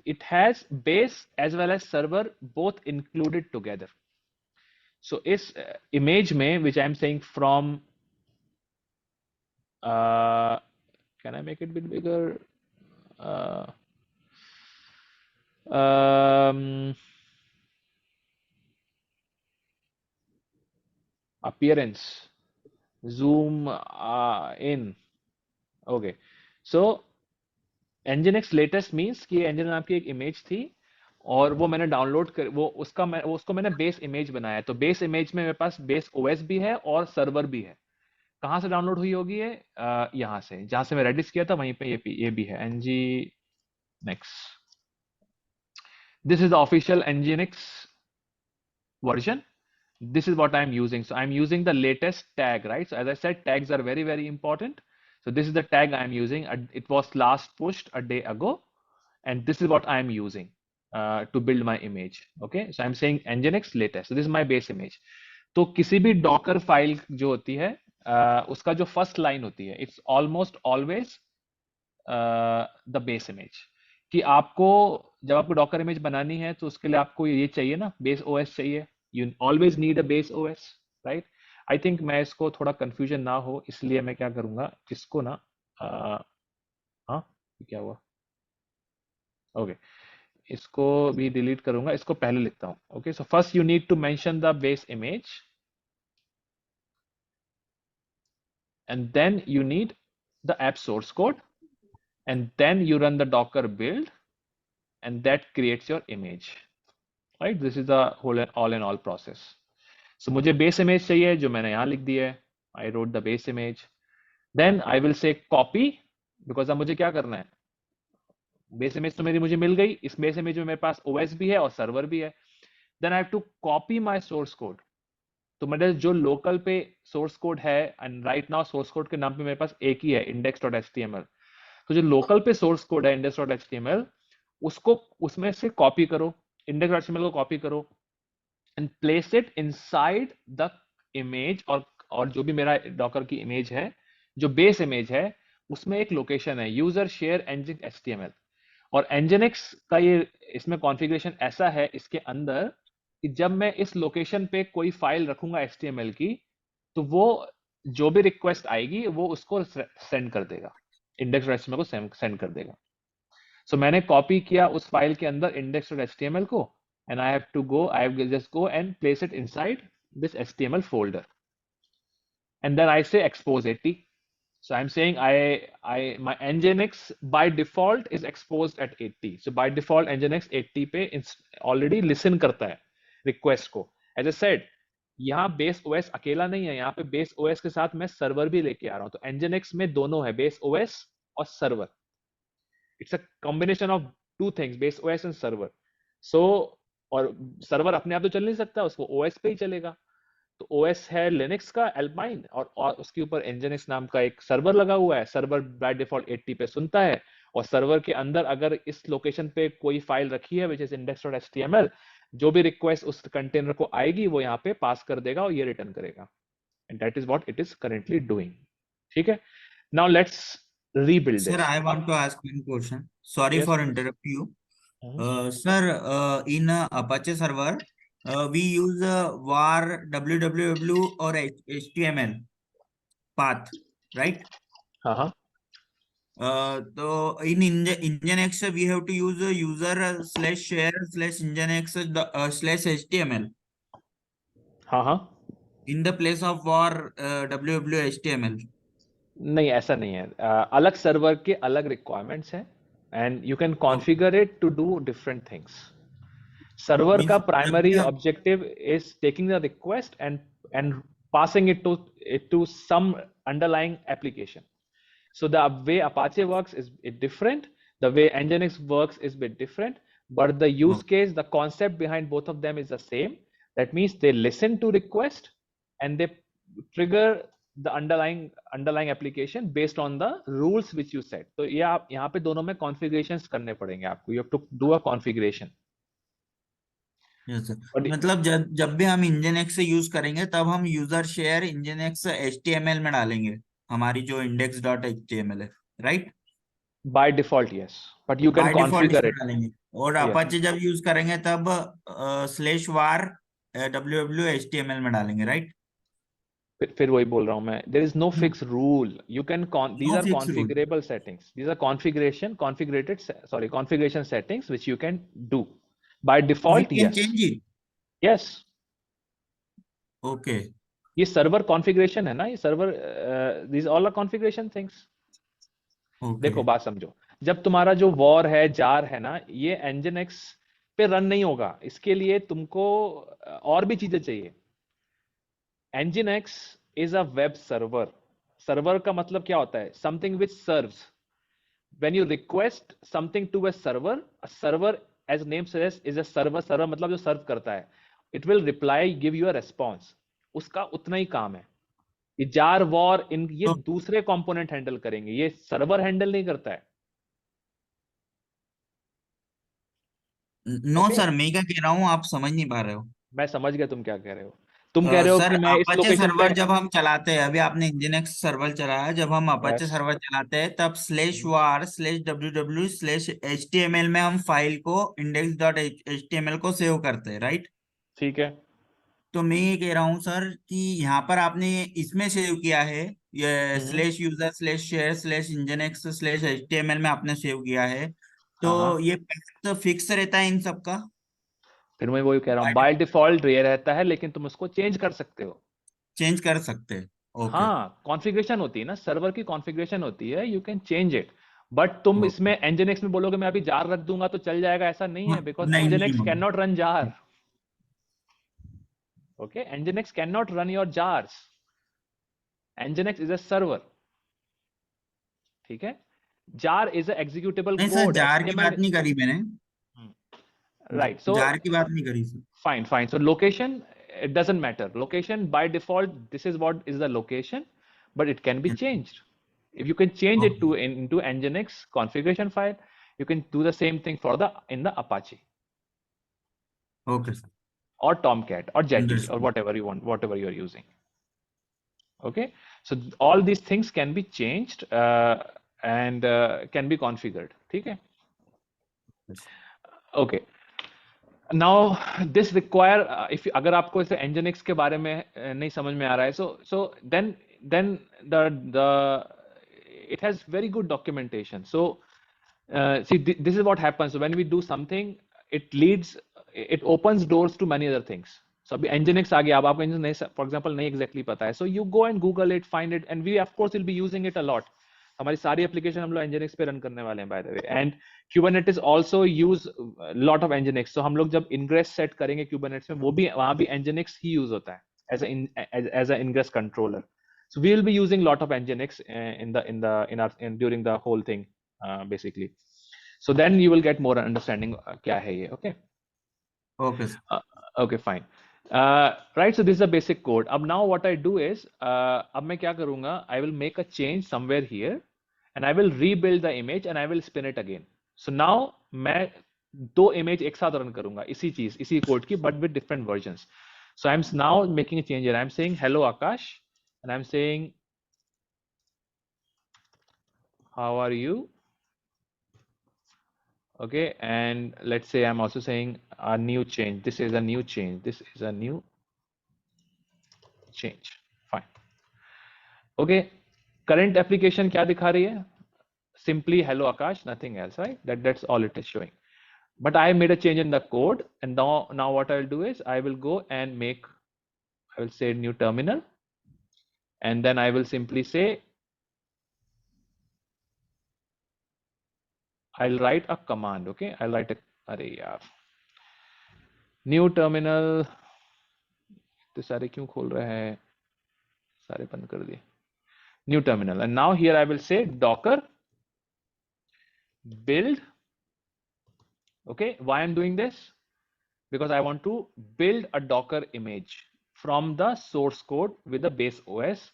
It has base as well as server both included together. So इस image में which I am saying from can I make it a bit bigger? Appearance, zoom in. Okay, so Nginx latest means कि Nginx नाम की एक image थी और वो मैंने डाउनलोड कर वो उसको मैंने बेस इमेज बनाया. तो बेस इमेज में मेरे पास बेस ओएस भी है और सर्वर भी है. कहाँ से डाउनलोड हुई होगी ये? यहाँ से, जहाँ से मैं रेडिस किया था वहीं पे ये भी है Nginx. This is the official Nginx version. This is what I'm using. So I'm using the latest tag, right? So as I said, tags are very, very important. So this is the tag I'm using. It was last pushed a day ago, and this is what I'm using to build my image. Okay, so I'm saying nginx latest. So this is my base image. तो किसी भी Docker file जो होती है उसका जो first line होती है, it's almost always the base image. कि आपको जब आपको डॉकर इमेज बनानी है तो उसके लिए आपको ये चाहिए ना, बेस ओएस चाहिए. You always need a base OS, right? I think मैं इसको थोड़ा कंफ्यूजन ना हो इसलिए मैं क्या करूंगा, इसको ना हाँ क्या हुआ, ओके इसको भी डिलीट करूंगा, इसको पहले लिखता हूं. Okay, so first you need to mention the base image and then you need the app source code, and then you run the docker build, and that creates your image, right? This is the whole all in all process. So मुझे base image चाहिए जो मैंने यहाँ लिख दिया है. I wrote the base image. Then I will say copy, because अब मुझे क्या करना है, बेस इमेज तो मेरी मुझे मिल गई. इस बेस इमेज में मेरे पास ओएस भी है और सर्वर भी है. Then I have to copy my source code. तो मेरे जो लोकल पे सोर्स कोड है, and right now source code के नाम पे मेरे पास एक ही है, index.html. तो जो लोकल पे सोर्स कोड है index.html, उसको उसमें से कॉपी करो, index.html को कॉपी करो and place it inside the image. और जो भी मेरा डॉकर की इमेज है, जो बेस इमेज है, उसमें एक लोकेशन है यूजर शेयर nginx html. और nginx का ये इसमें कॉन्फ़िगरेशन ऐसा है इसके अंदर कि जब मैं इस लोकेशन पे कोई फाइल रखूंगा html की, तो वो जो भी रिक्वेस्ट आएगी वो उसको सेंड कर देगा, index.html को सेंड कर देगा. सो मैंने कॉपी किया उस फाइल के अंदर index.html को, and I have just go and place it inside this HTML folder, and then I say expose 80. So I'm saying my nginx by default is exposed at 80. So by default nginx 80 पे already listen करता है request को. As I said, यहाँ base OS अकेला नहीं है, यहाँ पे बेस ओएस के साथ मैं सर्वर भी लेके आ रहा हूँ. तो nginx में दोनों है, बेस ओएस और server. It's a combination of two things, base OS and server. So और सर्वर अपने आप तो चल नहीं सकता, उसको ओएस पे ही चलेगा. तो ओएस है लिनक्स का एल्पाइन, और उसके ऊपर nginx नाम का एक सर्वर लगा हुआ है. सर्वर बाय डिफॉल्ट 80 पे सुनता है, और सर्वर के अंदर अगर इस लोकेशन पे कोई फाइल रखी है विच इज index.html, जो भी रिक्वेस्ट उस कंटेनर को आएगी वो यहाँ पे पास कर देगा और ये रिटर्न करेगा. And that is what it is currently doing. ठीक है, now let's rebuild Sir, this. I want to ask one question. Sorry Yes, for please. interrupting you. Mhm. Sir, in Apache server, we use var www or HTML path, right? Uh-huh. So in nginx we have to use user slash share slash nginx slash HTML हाँ. in the place of var www HTML. नहीं, ऐसा नहीं है. अलग server के अलग requirements हैं, and you can configure it to do different things. Server का Means primary objective is taking the request and passing it to some underlying application. So the way Apache works is different. The way Nginx works is a bit different, but the use case, the concept behind both of them is the same. That means they listen to request and they trigger the underlying application based on the rules which you set. तो ये आप यहाँ पे दोनों में configurations करने पड़ेंगे आपको. You have to do a configuration. Yes, sir. But मतलब जब भी हम nginx से यूज करेंगे तब हम यूजर शेयर nginx html में डालेंगे हमारी जो index.html है, right? by default, yes. But you can by default configure इसमें it. डालेंगे, और Yes. अपाचे जब यूज करेंगे तब स्लैश वार www html में डालेंगे, राइट? फिर वही बोल रहा हूं मैं, there is no fixed rule. You can these no are fix rule. configurable settings. These are configuration settings which you can do by we default. Can Yes, change it. yes. Okay, ये server configuration है ना, ये server these all are configuration things. ओके. देखो बात समझो, जब तुम्हारा जो वॉर है, जार है ना, ये nginx पे रन नहीं होगा. इसके लिए तुमको और भी चीजें चाहिए. nginx is a web server. Server का मतलब क्या होता है? Something which serves. When you request something to a server as name suggests is a server. Server मतलब जो सर्व करता है. It will reply, give you a response, उसका उतना ही काम है। ये जार वॉर इन ये तो दूसरे कंपोनेंट हैंडल करेंगे, ये सर्वर हैंडल नहीं करता है। नो ओके, सर, मैं क्या कह रहा हूँ आप समझ नहीं पा रहे हो। मैं समझ गया तुम क्या कह रहे हो। तुम कह रहे हो सर कि मैं इस अपाचे लोकेशन पे, सर्वर जब हम चलाते हैं, अभी आपने इंजिनेक्स सर्वर चलाया, जब हम अपाचे यस, सर्वर चलाते हैं तब /var/www/html में हम फाइल को index.html को सेव करते हैं, राइट? ठीक है। तो मैं ये कह रहा हूँ सर कि यहाँ पर आपने इसमें सेव किया है, ये /user/share/nginx/html में आपने सेव किया है, हाँ तो हाँ, ये तो फिक्स रहता है इन सब का? फिर मैं वही कह रहा हूँ, बाय बाय डिफॉल्ट ये रहता है, लेकिन तुम उसको चेंज कर सकते हो। चेंज कर सकते हैं? ओके हाँ, कॉन्फ़िगरेशन होती है ना, सर्वर की कॉन्फ़िगरेशन होती है, you can change it. But तुम ओके। इसमें nginx में बोलोगे मैं अभी जार रख दूंगा तो चल जाएगा, ऐसा नहीं है, बिकॉज नहीं नहीं nginx कैन होगा। Not run jar. Okay, nginx can not run your jars, nginx is a server, ठीक है। jar इज अ एग्जीक्यूटेबल नहीं सर, कोड, जार की html। बात नहीं करी मैंने। राइट, सो जार की बात नहीं करी sir. fine, fine. So location, it doesn't matter. Location by default, this is what is the location, but it can be changed. If you can change it okay to into nginx configuration file, you can do the same thing for the in the Apache okay sir, or Tomcat or Jetty or understood. whatever you want, whatever you are using. Okay, so all these things can be changed and can be configured. Okay. Okay. Now this require if अगर आपको इसे nginx के बारे में नहीं समझ में आ रहा है, so then the it has very good documentation. So see, this is what happens. So when we do something, it opens doors to many other things. So अभी nginx आ गया, अब आपको nginx नहीं, for example नहीं exactly पता है, so you go and Google it, find it, and we of course will be using it a lot. हमारी सारी एप्लीकेशन हम लोग nginx पे रन करने वाले हैं by the way, and Kubernetes also use lot of nginx. So हम लोग जब ingress set करेंगे Kubernetes में, वो भी वहाँ भी nginx ही use होता है as a ingress controller. So we will be using lot of nginx during the whole thing basically. So then you will get more understanding क्या है ये, okay? Okay sir. Okay, fine. Right, so this is the basic code. अब now what I do is, अब मैं क्या करूँगा, I will make a change somewhere here, and I will rebuild the image and I will spin it again. So now मैं दो image एक साथ run करूँगा, इसी code की, but with different versions. So I'm now making a change here. I'm saying hello Akash, and I'm saying how are you? Okay, and let's say I'm also saying a new change. This is a new change. This is a new change. Fine. Okay, current application क्या दिखा रही है? Simply hello Akash, nothing else, right? That's all it is showing. But I made a change in the code, and now what I'll do is I will go and make, I will say new terminal, and then I will simply say I'll write a command. Okay, I'll write a अरे यार new terminal, तो सारे क्यों खोल रहे हैं, सारे बंद कर दिए। New terminal, and now here I will say docker build. Okay, why I'm doing this? Because I want to build a docker image from the source code with the base OS,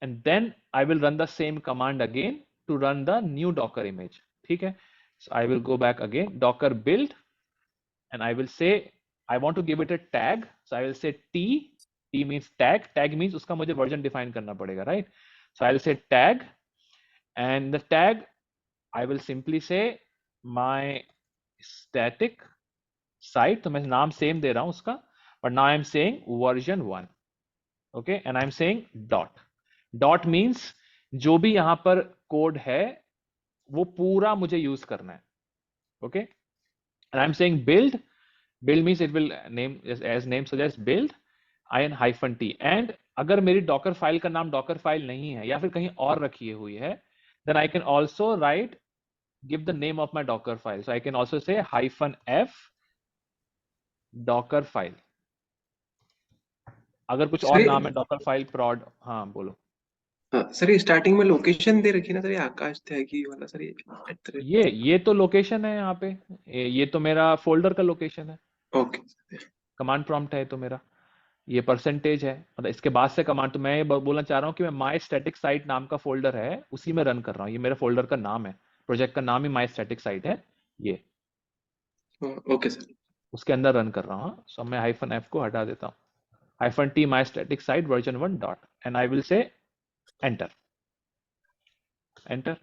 and then I will run the same command again to run the new docker image. Okay, so I will go back again, docker build, and I will say I want to give it a tag, so I will say t means tag means उसका मुझे version define करना पड़ेगा, right? So I will say tag, and the tag I will simply say my static site, तो मैं नाम same दे रहा हूं उसका, but now I'm saying version 1. Okay, and I'm saying dot means जो भी यहां पर कोड है वो पूरा मुझे यूज करना है. Okay, and I'm saying build means it will name as name suggests build -t, and अगर मेरी डॉकर फाइल का नाम डॉकर फाइल नहीं है या फिर कहीं और रखी हुई है, then I can also write, give the name of my docker file. So I can also say -f docker file. अगर कुछ और सर नाम है डॉकर फाइल prod, हाँ बोलो। हाँ सर, ये स्टार्टिंग में लोकेशन दे रखी ना सर, ये आकाश त्यागी वाला सर, ये तो लोकेशन है यहाँ पे, ये तो मेरा फोल्डर का लोकेशन है। ओके। कमांड प्रॉम्प्ट है तो मेरा ये परसेंटेज है, मतलब इसके बाद से कमांड, तो मैं ये बोलना चाह रहा हूँ कि मैं माई स्टैटिक साइट नाम का फोल्डर है उसी में रन कर रहा हूँ, ये मेरे फोल्डर का नाम है, प्रोजेक्ट का नाम ही माई स्टैटिक साइट है ये, ओके सर। उसके अंदर रन कर रहा हूँ। सो मैं -f को हटा देता हूँ, -t my static site version 1 dot, and I will say enter, enter.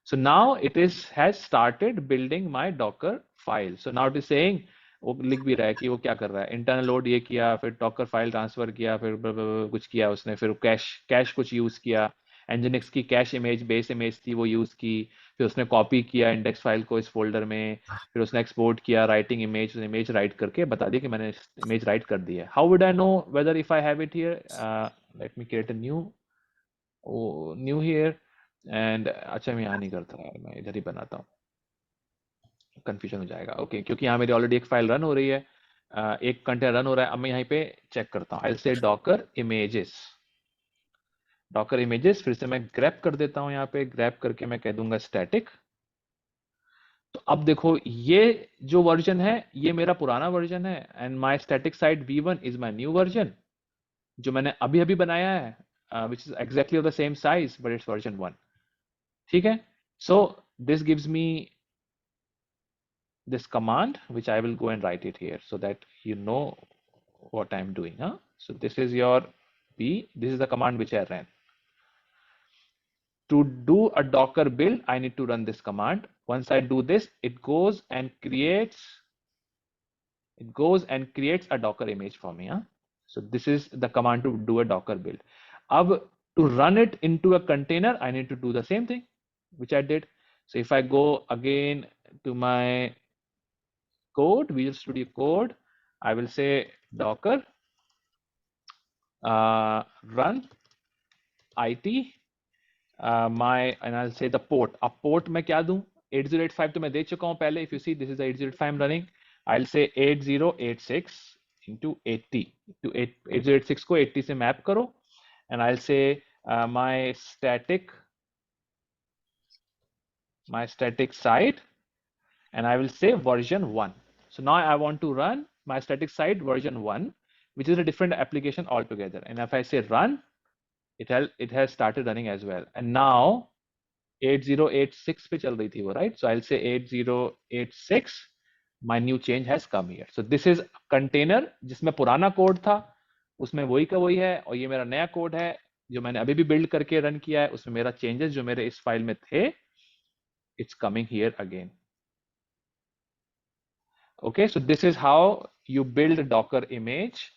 So now it has started building my Docker file. So now it is saying, वो लिख भी रहा है कि वो क्या कर रहा है, इंटरनल लोड ये किया, फिर डॉकर फाइल ट्रांसफर किया, फिर कुछ किया उसने, फिर कैश कुछ यूज किया, एनजिनिक्स की कैश इमेज बेस इमेज थी वो यूज की, फिर उसने कॉपी किया इंडेक्स फाइल को इस फोल्डर में, फिर उसने एक्सपोर्ट किया राइटिंग इमेज, इमेज राइट करके बता दिया कि मैंने इमेज राइट कर दी है. How would I know whether if I have it here, let me create a new here, and अच्छा मैं यहाँ नहीं करता यार, मैं इधर ही बनाता हूँ, कंफ्यूजन हो जाएगा. ओके क्योंकि यहाँ मेरी ऑलरेडी एक फाइल रन हो रही है, एक कंटेनर रन हो रहा है. अब मैं यहाँ पे चेक करता हूँ, आई से डॉकर इमेजेस फिर से मैं ग्रैब कर देता हूँ, यहाँ पे ग्रैब करके मैं कह दूंगा स्टैटिक. तो अब देखो ये जो वर्जन है ये मेरा पुराना वर्जन है, and my static site v1 is my new version जो मैंने अभी अभी बनाया है, which is exactly of the same size but it's version 1. ठीक है. So this gives me this command which I will go and write it here so that you know what I'm doing. So this is your this is the command which I ran. To do a Docker build, I need to run this command. Once I do this, it goes and creates a Docker image for me. So this is the command to do a Docker build. Now to run it into a container, I need to do the same thing which I did. So if I go again to my code, Visual Studio Code, I will say Docker run it and I'll say the port. अब port मैं क्या दूं? 8085 तो मैं दे चुका हूं पहले. If you see, this is the 8085 I'm running. I'll say 8086 into 80 to 8086 को 80 से मैप करो, and I'll say my static site, and I will say version 1. So now I want to run my static site version 1, which is a different application altogether. And if I say run, it has started running as well. And now 8086 पे चल रही थी वो, right? So I'll say 8086, my new change has come here. So this is container जिसमें पुराना code था उसमें वही का वही है, और ये मेरा नया कोड है जो मैंने अभी भी बिल्ड करके रन किया है, उसमें मेरा चेंजेस जो मेरे इस फाइल में थे, it's coming here again. Okay, so this is how you build a Docker image.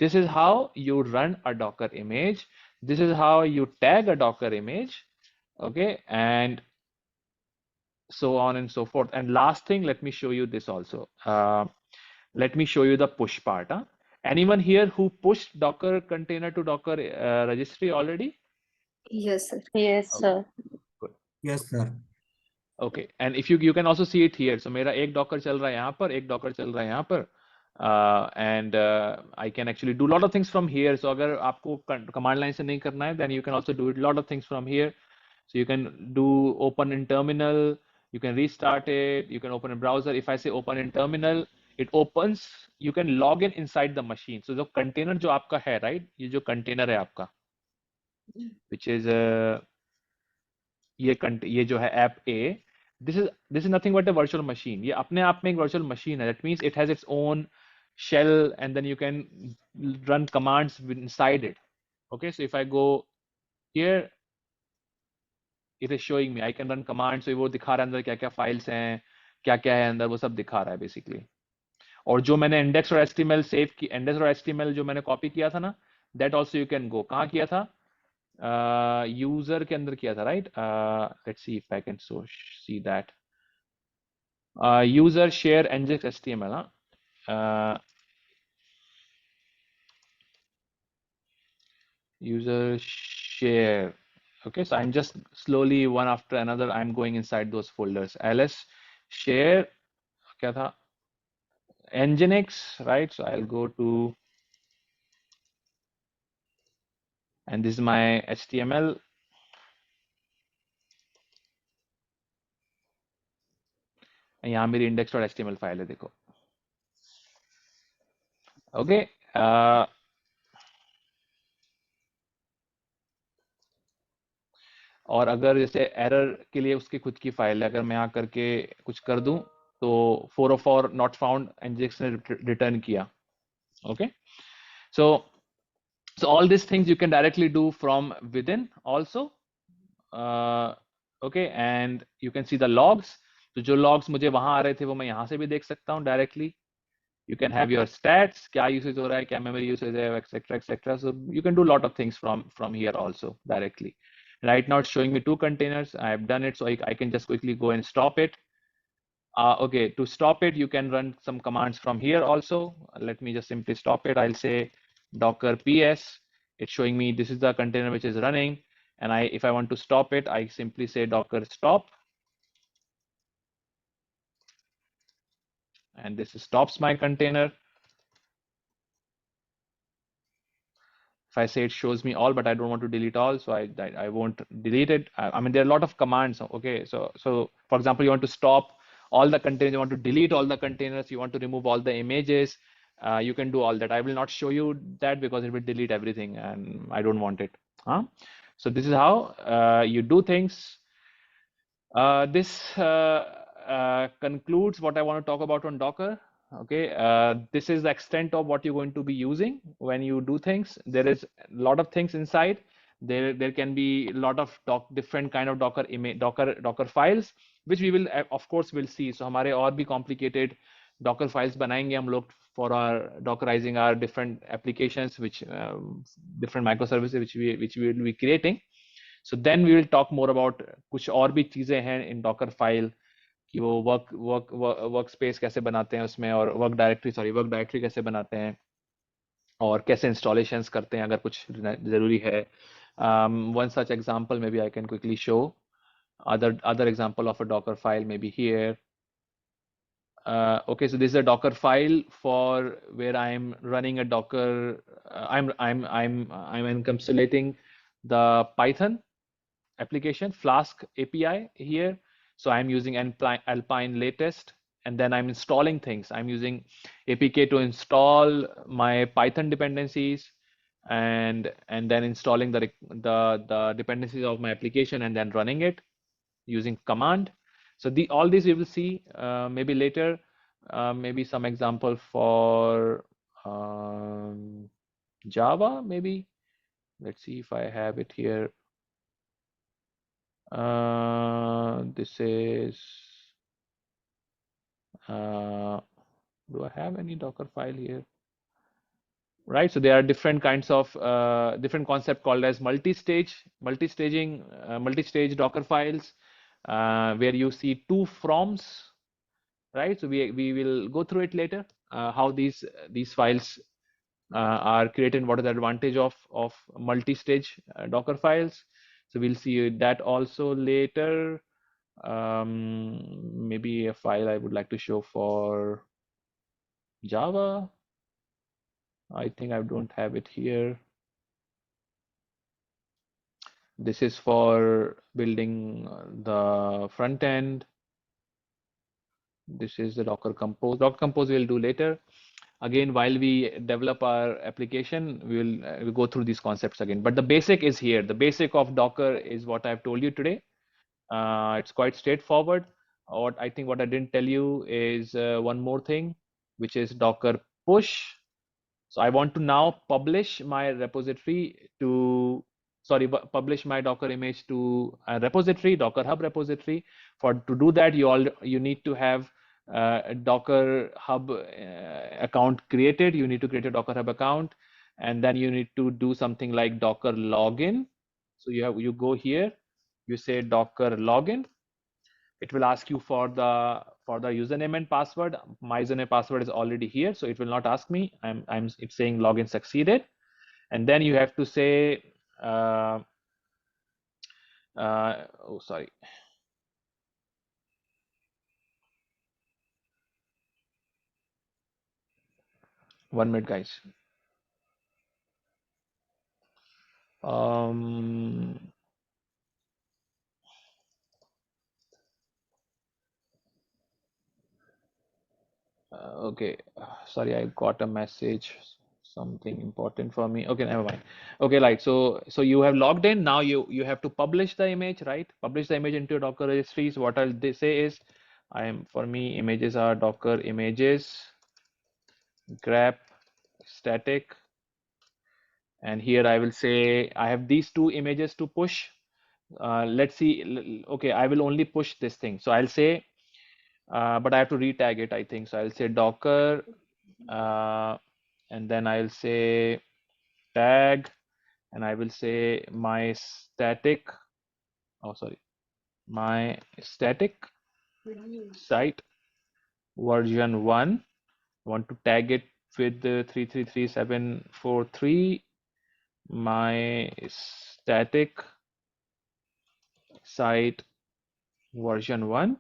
This is how you run a Docker image. This is how you tag a Docker image. Okay, and so on and so forth. And last thing, let me show you this also. Let me show you the push part. Anyone here who pushed Docker container to Docker registry already? Yes, sir. Yes, Okay, sir. good. Yes, sir. Okay, and if you can also see it here. So मेरा एक Docker चल रहा है यहाँ पर, एक Docker चल रहा है यहाँ पर, and I can actually do a lot of things from here. So अगर आपको command line से नहीं करना है, then you can also do a lot of things from here. So you can do open in terminal, you can restart it, you can open in browser. If I say open in terminal, it opens. You can log in inside the machine. So जो container जो आपका है, right? ये जो container है आपका, which is ये जो है app A, this is nothing but a virtual machine. ये अपने आप में एक virtual machine है. That means it has its own shell, and then you can run commands inside it. Okay, so if I go here, it is showing me I can run commands. So वो दिखा रहा है अंदर क्या क्या files हैं, क्या क्या है अंदर, वो सब दिखा रहा है बेसिकली. और जो मैंने इंडेक्स और एचटीएमएल सेव की, इंडेक्स और एचटीएमएल जो मैंने कॉपी किया था ना, that also you can go. कहाँ किया था? यूजर के अंदर किया था, right? Let's see if I can so see that. User share nginx html. User share. Okay, so I'm just slowly one after another I'm going inside those folders. ls share क्या था? nginx, right? So I'll go to, and this is my html. यहाँ मेरी index.html file है, देखो. Okay और अगर जैसे error के लिए उसकी खुद की फाइल है, अगर मैं यहाँ करके कुछ कर दूं तो 404 नॉट फाउंड एनजीएक्स ने रिटर्न किया. Okay so all these things you can directly do from within also. Okay, and you can see the logs. तो जो logs मुझे वहां आ रहे थे वो मैं यहाँ से भी देख सकता हूँ directly. You can have your stats, क्या usage हो रहा है, क्या memory usage है, etc etc. So you can do a lot of things from here also directly. Right now it's showing me 2 containers. I have done it, so I can just quickly go and stop it. Okay, to stop it, you can run some commands from here also. Let me just simply stop it. I'll say docker ps. It's showing me this is the container which is running. And if I want to stop it, I simply say docker stop. And this stops my container. If I say it shows me all, but I don't want to delete all, so I won't delete it. I mean, there are a lot of commands. Okay, so for example, you want to stop all the containers, you want to delete all the containers, you want to remove all the images, you can do all that. I will not show you that because it will delete everything, and I don't want it. So this is how you do things. This concludes what I want to talk about on Docker. Okay, this is the extent of what you're going to be using when you do things. There is a lot of things inside. There can be a lot of different kind of Docker image, Docker files, which we will of course will see. So हमारे और भी complicated Docker files बनाएंगे हम लोग for our dockerizing our different applications, which different microservices which we will be creating. So then we will talk more about कुछ और भी चीजें हैं in Docker file कि वो वर्क स्पेस कैसे बनाते हैं उसमें और वर्क डायरेक्टरी कैसे बनाते हैं और कैसे इंस्टॉलेशंस करते हैं अगर कुछ जरूरी है. One such example maybe I can quickly show. Other example of a Docker file maybe here. Okay, so this is a Docker file for where I'm running a Docker. I'm encapsulating the Python application Flask API here. So I'm using Alpine latest, and then I'm installing things. I'm using APK to install my Python dependencies, and then installing the dependencies of my application, and then running it using command. So all these we will see maybe later. Maybe some example for Java. Maybe let's see if I have it here. This is do I have any Docker file here? Right, so there are different kinds of different concept called as multi-stage Docker files, where you see 2 froms, right? So we will go through it later, how these files are created, what is the advantage of multi-stage Docker files. So we'll see that also later. Maybe a file I would like to show for Java. I think I don't have it here. This is for building the front end. This is the Docker Compose. Docker Compose we'll do later. Again, while we develop our application, we'll go through these concepts again. But the basic is here. The basic of Docker is what I've told you today. It's quite straightforward. What I didn't tell you is one more thing, which is Docker push. So I want to now publish my repository to, publish my Docker image to a repository, Docker Hub repository. To do that, you need to have a Docker Hub account created. You need to create a Docker Hub account, and then you need to do something like Docker login. So you go here, you say Docker login. It will ask you for the username and password. My username and password is already here, so it will not ask me. It's saying login succeeded, and then you have to say oh sorry, one minute guys. Okay, sorry, I got a message, something important for me. Okay, never mind. Okay, like so you have logged in. Now you have to publish the image, right? Publish the image into your Docker registry. So what I'll say is, for me images are Docker images grep static, and here I will say I have these two images to push. Let's see. Okay, I will only push this thing. So I'll say, but I have to retag it, I think. So I'll say Docker, and then I'll say tag, and I will say my static. Oh, sorry, my static site version 1. I want to tag it with the 333743. My static site version 1.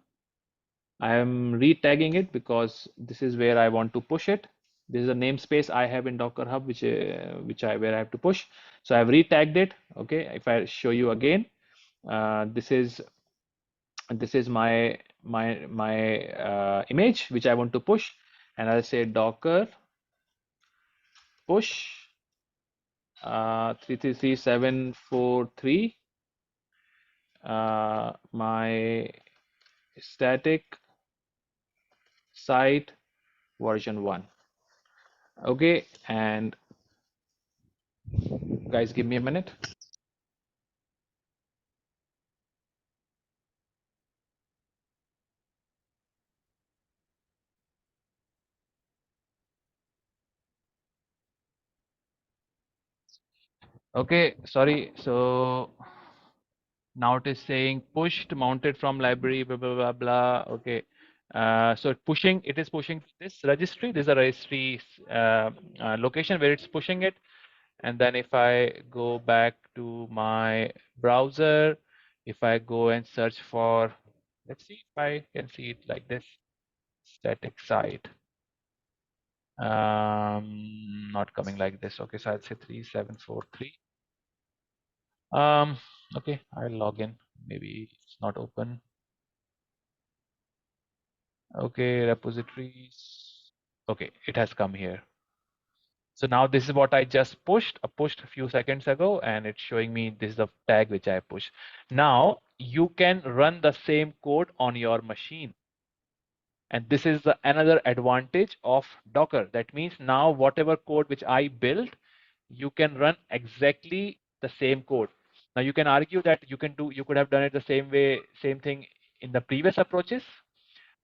I am retagging it because this is where I want to push it. This is a namespace I have in Docker Hub, where I have to push. So I've retagged it. Okay, if I show you again, this is my image which I want to push, and I'll say Docker push 333743 my static site version 1. Okay, and guys, give me a minute. Okay, sorry. So now it is saying pushed, mounted from library, blah, blah, blah, blah. Okay. So it is pushing this registry. This is a registry location where it's pushing it. And then if I go back to my browser, if I go and search for, let's see if I can see it like this, static site. Not coming like this. Okay, so I'll say 3743. Okay, I'll log in. Maybe it's not open. Okay, repositories. Okay, it has come here. So now this is what I just pushed a few seconds ago, and it's showing me this is the tag which I pushed. Now you can run the same code on your machine. And this is another advantage of Docker. That means now whatever code which I built, you can run exactly the same code. Now you can argue that you could have done it the same way, same thing in the previous approaches,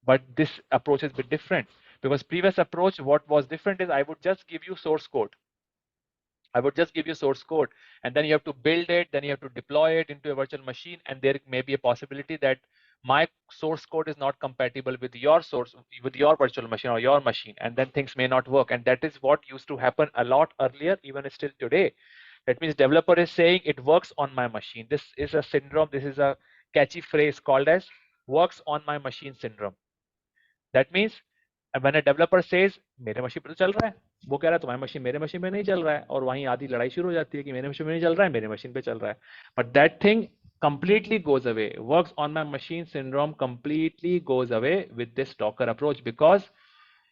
but this approach is a bit different, because previous approach, what was different is I would just give you source code. I would just give you source code, and then you have to build it, then you have to deploy it into a virtual machine, and there may be a possibility that my source code is not compatible with your virtual machine or your machine, and then things may not work. And that is what used to happen a lot earlier, even still today. That means developer is saying it works on my machine. This is a syndrome. This is a catchy phrase called as works on my machine syndrome. That means when a developer says मेरे machine पे तो चल रहा है, वो कह रहा है तुम्हारी मशीन मेरे मशीन पे नहीं चल रहा है, और वहीं आधी लड़ाई शुरू हो जाती है कि मेरे मशीन पे नहीं चल रहा है, मेरे मशीन पे चल रहा है. But that thing completely goes away. Works on my machine syndrome completely goes away with this Docker approach, because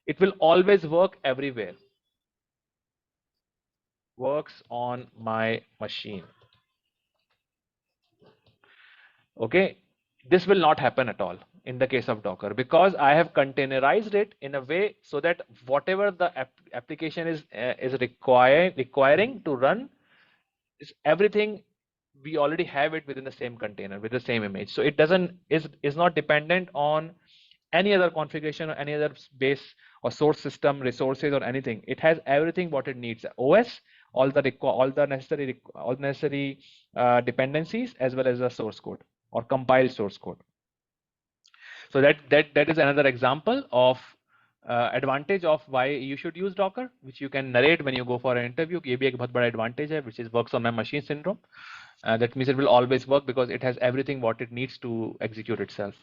it will always work everywhere. Works on my machine. Okay, this will not happen at all in the case of Docker, because I have containerized it in a way so that whatever the application is requiring to run is everything, we already have it within the same container with the same image. So it is not dependent on any other configuration or any other base or source system resources or anything. It has everything what it needs: OS, all the necessary dependencies, as well as the source code or compiled source code. So that is another example of advantage of why you should use Docker, which you can narrate when you go for an interview. ये भी एक बहुत बड़ा advantage है, which is works on my machine syndrome. That means it will always work because it has everything what it needs to execute itself.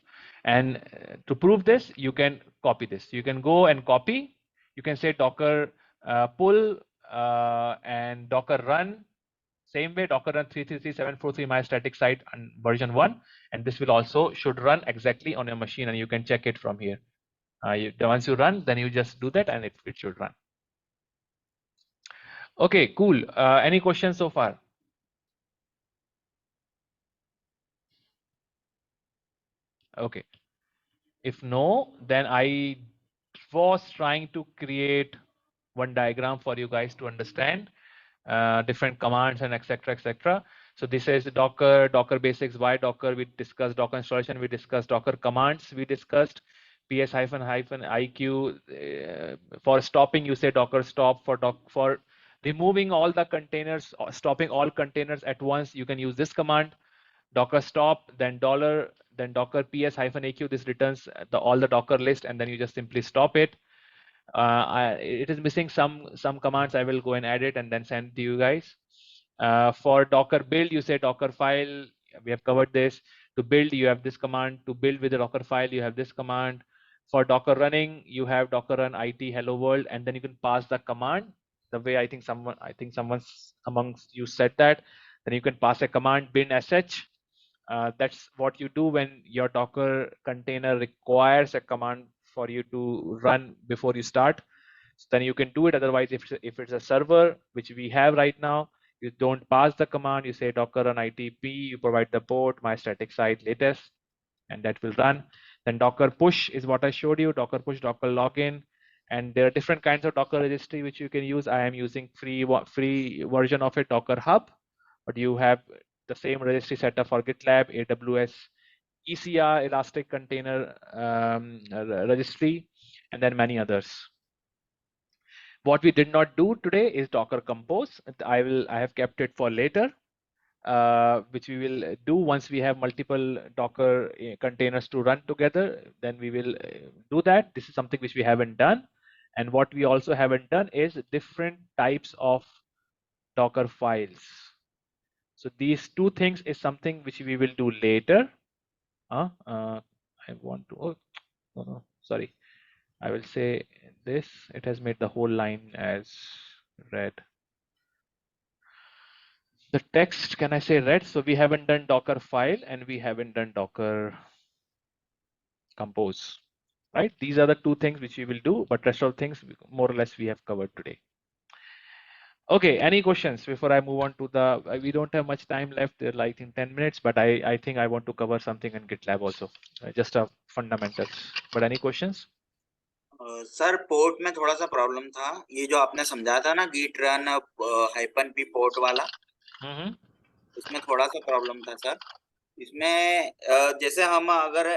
And to prove this, you can copy this. You can go and copy. You can say Docker pull and Docker run. Same way, Docker run 333743 my static site and version 1, and this will also should run exactly on your machine, and you can check it from here. Once you run, then you just do that and it should run. Okay, cool. Any questions so far? Okay. If no, then I was trying to create one diagram for you guys to understand different commands and etc. etc. So this is Docker basics. Why Docker? We discussed Docker installation. We discussed Docker commands. We discussed ps hyphen iq. For stopping, you say Docker stop. For removing all the containers, stopping all containers at once, you can use this command. Docker stop, then dollar, then Docker ps hyphen aq. This returns all the Docker list, and then you just simply stop it. It is missing some commands. I will go and add it and then send to you guys. For Docker build, you say Docker file. We have covered this. To build, you have this command. To build with a Docker file, you have this command. For Docker running, you have Docker run it hello world, and then you can pass the command. The way I think someone amongst you said that. Then you can pass a command bin sh. That's what you do when your Docker container requires a command for you to run before you start. So then you can do it. Otherwise, if it's a server, which we have right now, you don't pass the command. You say Docker run ITP, you provide the port, my static site latest, and that will run. Then Docker push is what I showed you, Docker push, Docker login. And there are different kinds of Docker registry which you can use. I am using free version of it, Docker Hub, but you have the same registry setup for GitLab, AWS, ECR, Elastic Container registry, and then many others. What we did not do today is Docker Compose. I have kept it for later, which we will do once we have multiple Docker containers to run together. Then we will do that. This is something which we haven't done. And what we also haven't done is different types of Docker files. So these two things is something which we will do later. I want to, no, sorry. I will say this. It has made the whole line as red. The text, can I say red? So we haven't done Docker file and we haven't done Docker compose, right? These are the two things which we will do, but rest of things more or less we have covered today. Okay, any questions before I move on to the, we don't have much time left, like in 10 minutes, but I think I want to cover something in GitLab also, just a fundamentals. But any questions? Sir port में थोड़ा सा problem था, ये जो आपने समझा था ना git run -p पोर्ट वाला, इसमें थोड़ा सा प्रॉब्लम था सर। इसमें जैसे हम अगर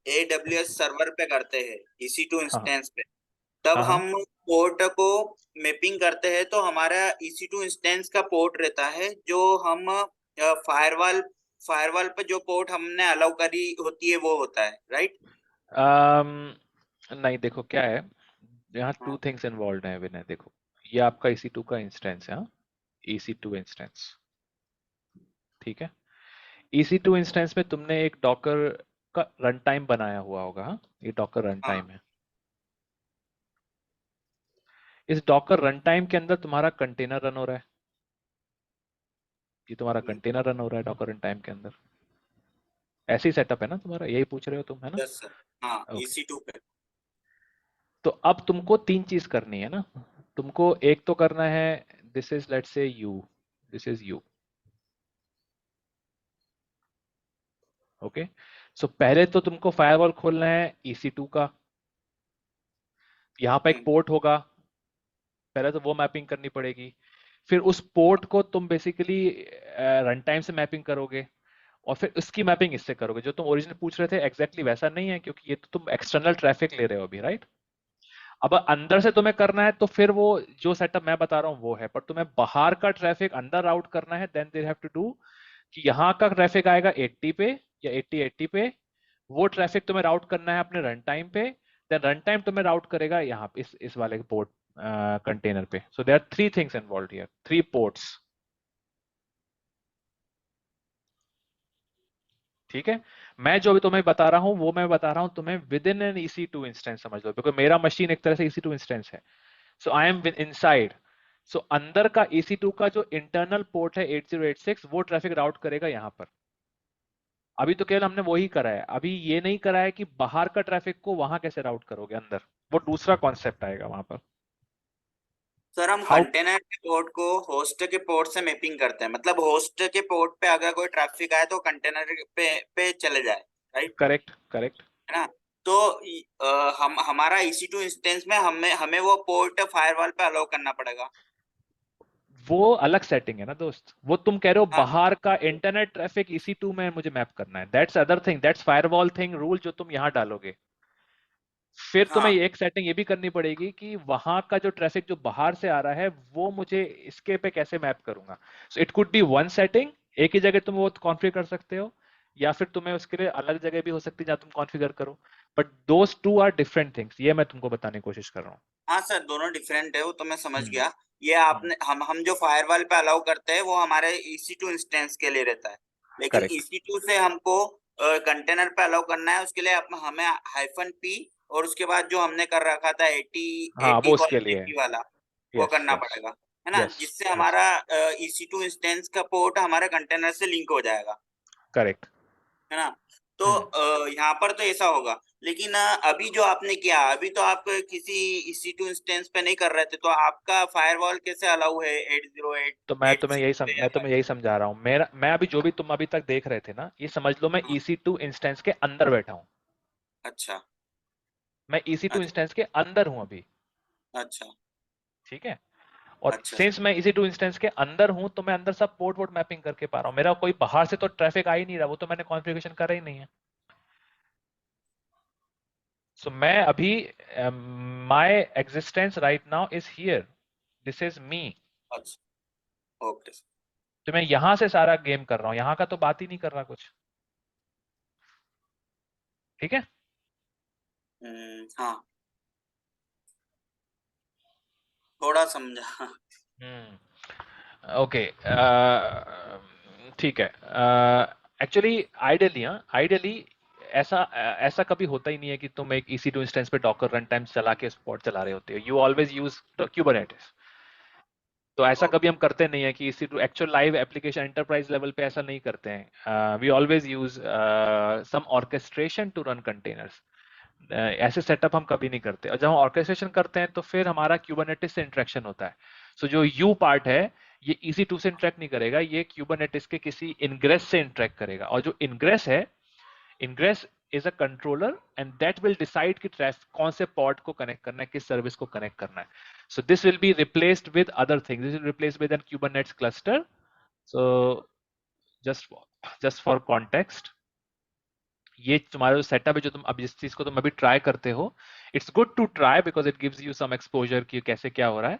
AWS सर्वर पे करते हैं EC2 इंस्टेंस पे, तब हम पोर्ट को मैपिंग करते हैं तो हमारा EC2 इंस्टेंस का पोर्ट रहता है जो हम फायरवॉल पे जो पोर्ट हमने अलाउ करी होती है वो होता है, राइट? नहीं, देखो क्या है, यहाँ टू थिंग्स इन्वॉल्व है विनय। देखो ये आपका EC2 का इंस्टेंस है, EC2 इंस्टेंस, ठीक है। EC2 इंस्टेंस में तुमने एक डॉकर का रन टाइम बनाया हुआ होगा, ये डॉकर रन टाइम है। इस डॉकर रन टाइम के अंदर तुम्हारा कंटेनर रन हो रहा है, ये तुम्हारा कंटेनर रन हो रहा है डॉकर रन टाइम के अंदर। ऐसे ही सेटअप है ना तुम्हारा, यही पूछ रहे हो तुम, है ना? यस सर, हाँ, EC2 पे। तो अब तुमको तीन चीज करनी है ना, तुमको एक तो करना है, this is let's say you, this is you, okay. So पहले तो तुमको फायरवॉल खोलना है EC2 का, यहाँ पे एक पोर्ट होगा, पहले तो वो मैपिंग करनी पड़ेगी। फिर उस पोर्ट को तुम बेसिकली रन टाइम से मैपिंग करोगे और फिर उसकी मैपिंग इससे करोगे। जो तुम ओरिजिनल पूछ रहे थे एग्जैक्टली वैसा नहीं है, क्योंकि ये तो तुम एक्सटर्नल ट्रैफिक ले रहे हो अभी, राइट? अब अंदर से तुम्हें करना है तो फिर वो जो सेटअप मैं बता रहा हूँ वो है, पर तुम्हें बाहर का ट्रैफिक अंदर राउट करना है, then they have to do कि यहाँ का ट्रैफिक आएगा 80 पे या 80 पे, वो ट्रैफिक तुम्हें राउट करना है अपने रन टाइम पे, देन रन टाइम तुम्हें राउट करेगा यहाँ पे इस वाले पोर्ट कंटेनर पे। So there are 3 things involved here, 3 ports, ठीक है। मैं जो भी तुम्हें बता रहा हूं वो मैं बता रहा हूं तुम्हें with in an EC2 instance, समझ लो, बिकॉज मेरा मशीन एक तरह से EC2 इंस्टेंस है। सो आई एम इनसाइड, सो अंदर का EC2 का जो इंटरनल पोर्ट है 8086, वो ट्रैफिक राउट करेगा यहाँ पर, अभी तो केवल हमने वही करा है, अभी ये नहीं करा है कि बाहर का ट्रैफिक को वहां कैसे राउट करोगे अंदर, वो दूसरा कॉन्सेप्ट आएगा वहां पर। सर हम हाउ कंटेनर के पोर्ट को होस्ट के पोर्ट से मैपिंग करते हैं, मतलब होस्ट के पोर्ट पे अगर कोई ट्रैफिक आए तो कंटेनर पे चले जाए, राइट? Correct correct. है ना? तो हम हमारा EC2 इंस्टेंस में हमें हमें वो पोर्ट फायरवॉल पे अलाउ करना पड़ेगा। वो अलग सेटिंग है ना दोस्त, वो तुम कह रहे हो हाँ बाहर का इंटरनेट ट्रैफिक EC2 में मुझे मैप करना है, that's other thing, that's firewall thing rule जो तुम यहाँ डालोगे। फिर तुम्हें हाँ एक सेटिंग ये भी करनी पड़ेगी कि वहां का जो ट्रैफिक जो बाहर से आ रहा है वो मुझे इसके पे कैसे मैप करूंगा। So it could be one setting, एक ही जगह तुम वो कॉन्फ़िगर कर सकते हो, या फिर तुम्हें उसके लिए अलग जगह भी हो सकती है जहां तुम कॉन्फ़िगर करो, but those two are different things, ये मैं तुमको बताने की कोशिश कर रहा हूँ। हाँ सर, दोनों डिफरेंट है, वो तो मैं समझ हम्म गया। ये हम्म, आपने हम जो फायरवॉल पे अलाउ करते हैं वो हमारे EC2 इंस्टेंस के लिए रहता है, लेकिन करेक्ट। EC2 से हमको कंटेनर पे अलाउ करना है, उसके लिए हमें -P और उसके बाद जो हमने कर रखा था 80 हाँ 80 वो उसके कॉलन लिए है। 80 वाला, वो यस करना यस पड़ेगा, है ना? यस जिससे यस। हमारा EC2 इंस्टेंस का पोर्ट हमारे कंटेनर से लिंक हो जाएगा, करेक्ट। है ना? तो हम्म। यहाँ पर तो ऐसा होगा, लेकिन अभी जो आपने किया, अभी तो आप किसी EC2 इंस्टेंस पे नहीं कर रहे थे, तो आपका फायरवॉल कैसे अलाउ है 808 तो 80 पे मैं या तुम्हें यही समझा रहा हूँ, मैं अभी जो भी तुम अभी तक देख रहे थे ना, ये समझ लो मैं हाँ, EC2 इंस्टेंस के अंदर बैठा हूँ, अच्छा मैं EC2 अच्छा इंस्टेंस के अंदर हूँ अभी। अच्छा ठीक है, और अच्छा सिंस मैं EC2 इंस्टेंस के अंदर हूं तो मैं अंदर सब पोर्ट वोर्ट मैपिंग करके पा रहा हूं, मेरा कोई बाहर से तो ट्रैफिक आ ही नहीं रहा, वो तो मैंने कॉन्फ़िगरेशन करा ही नहीं है। सो मैं अभी my existence right now is here, this is me. अच्छा, ओके सर। तो मैं यहां से सारा गेम कर रहा हूं, यहां का तो बात ही नहीं कर रहा कुछ। ठीक है। हाँ, थोड़ा समझा। ओके। ठीक है। एक्चुअली आइडियली, हाँ आइडियली ऐसा ऐसा कभी होता ही नहीं है कि तुम एक EC2 इंस्टेंस पे डॉकर रन टाइम चला के स्पॉट चला रहे होते हो, यू ऑलवेज यूज क्यूबरनेटिस। तो ऐसा कभी हम करते नहीं है कि EC2 actual live application enterprise level पे ऐसा नहीं करते हैं, we always use some orchestration to run containers. ऐसे सेटअप हम कभी नहीं करते, और जब हम ऑर्केस्ट्रेशन करते हैं तो फिर हमारा क्यूबरनेटिस से इंटरेक्शन होता है। सो जो यू पार्ट है ये EC2 से इंटरेक्ट नहीं करेगा, ये क्यूबरनेटिस के किसी इनग्रेस से इंटरेक्ट करेगा, और जो इनग्रेस है, ingress is a controller and that will decide कि कौन से port को connect करना है, किस service को connect करना है। So this will be replaced with other things, this will replace with an Kubernetes cluster। So just just for context, ये तुम्हारा जो सेटअप है जो तुम अब जिस चीज को तुम अभी ट्राई करते हो, it's good to try because it gives you some exposure कि कैसे क्या हो रहा है,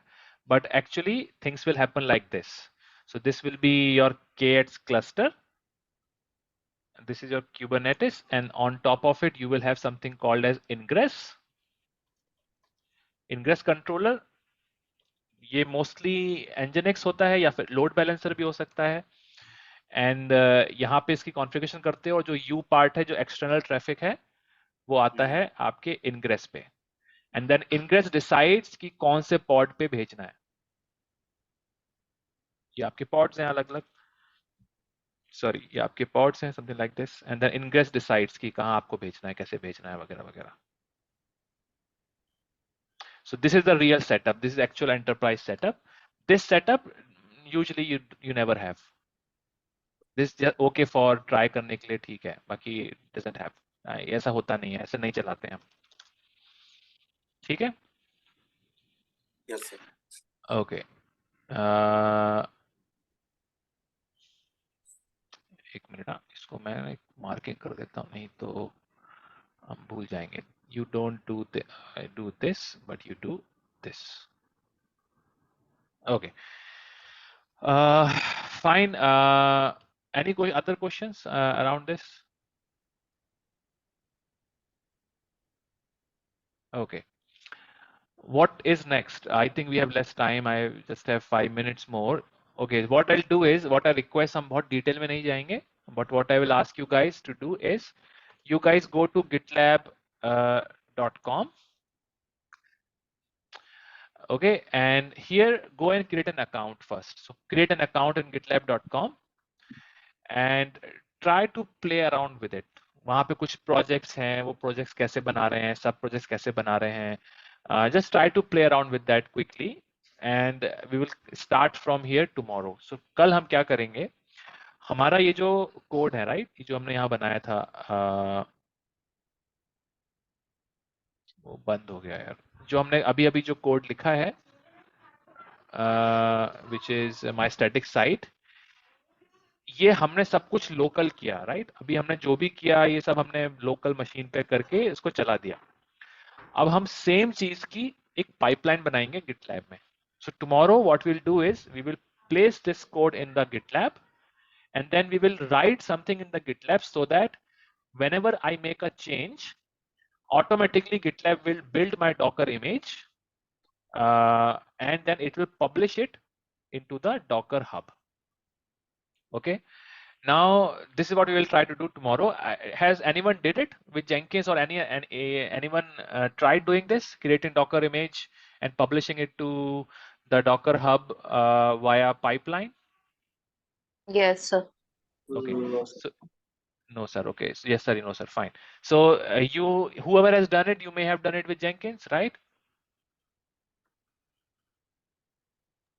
but actually things will happen like this. So this will be your KX cluster, this is your Kubernetes, and on top of it you will have something called as ingress controller। ये mostly nginx होता है या फिर load balancer भी हो सकता है, and यहाँ पे इसकी कॉन्फ़िगरेशन करते हो, और जो यू पार्ट है जो एक्सटर्नल ट्रैफिक है वो आता है आपके ingress पे, एंड देन ingress डिसाइड्स कि कौन से पॉड पे भेजना है। ये आपके पॉड्स हैं अलग अलग, सॉरी ये आपके पॉड्स हैं something like this, and then ingress decides कि कहाँ आपको भेजना है, कैसे भेजना है, वगैरह वगैरह। So this is the real setup. This is actual enterprise setup. This setup usually you never have. This just okay for try करने के लिए ठीक है, बाकी doesn't have। ऐसा होता नहीं है, ऐसे नहीं चलाते हैं हम। ठीक है। Yes sir. ओके। एक मिनट, इसको मैं एक मार्किंग कर देता हूँ, नहीं तो हम भूल जाएंगे। You don't do this, but you do this। Okay। Uh, fine। Any other questions around this? Okay। What is next? I think we have less time. I just have 5 minutes more. Okay, what I'll do is, what I request, हम बहुत detail में नहीं जाएंगे, but what I will ask you guys to do is, you guys go to gitlab.com, okay, and here go and create an account first. So create an account in gitlab.com and try to play around with it. वहाँ पे कुछ projects हैं, वो projects कैसे बना रहे हैं, सब projects कैसे बना रहे हैं. Just try to play around with that quickly, and we will start from here tomorrow. So कल हम क्या करेंगे? हमारा ये जो कोड है, राइट, ये जो हमने यहाँ बनाया था, वो बंद हो गया यार. जो हमने अभी अभी जो कोड लिखा है, which is my static site, ये हमने सब कुछ लोकल किया, राइट. अभी हमने जो भी किया ये सब हमने लोकल मशीन पे करके इसको चला दिया. अब हम सेम चीज की एक पाइपलाइन बनाएंगे गिटलैब में. So tomorrow what will do is we will place this code in the GitLab, and then we will write something in the GitLab so that whenever I make a change, automatically GitLab will build my Docker image, and then it will publish it into the Docker hub. Okay. Now this is what we will try to do tomorrow. Has anyone did it with Jenkins, or anyone tried doing this, creating Docker image and publishing it to the Docker hub via pipeline? Yes, sir. Okay. So, no, sir. Okay. So, yes, sir. No, sir. Fine. So whoever has done it, you may have done it with Jenkins, right?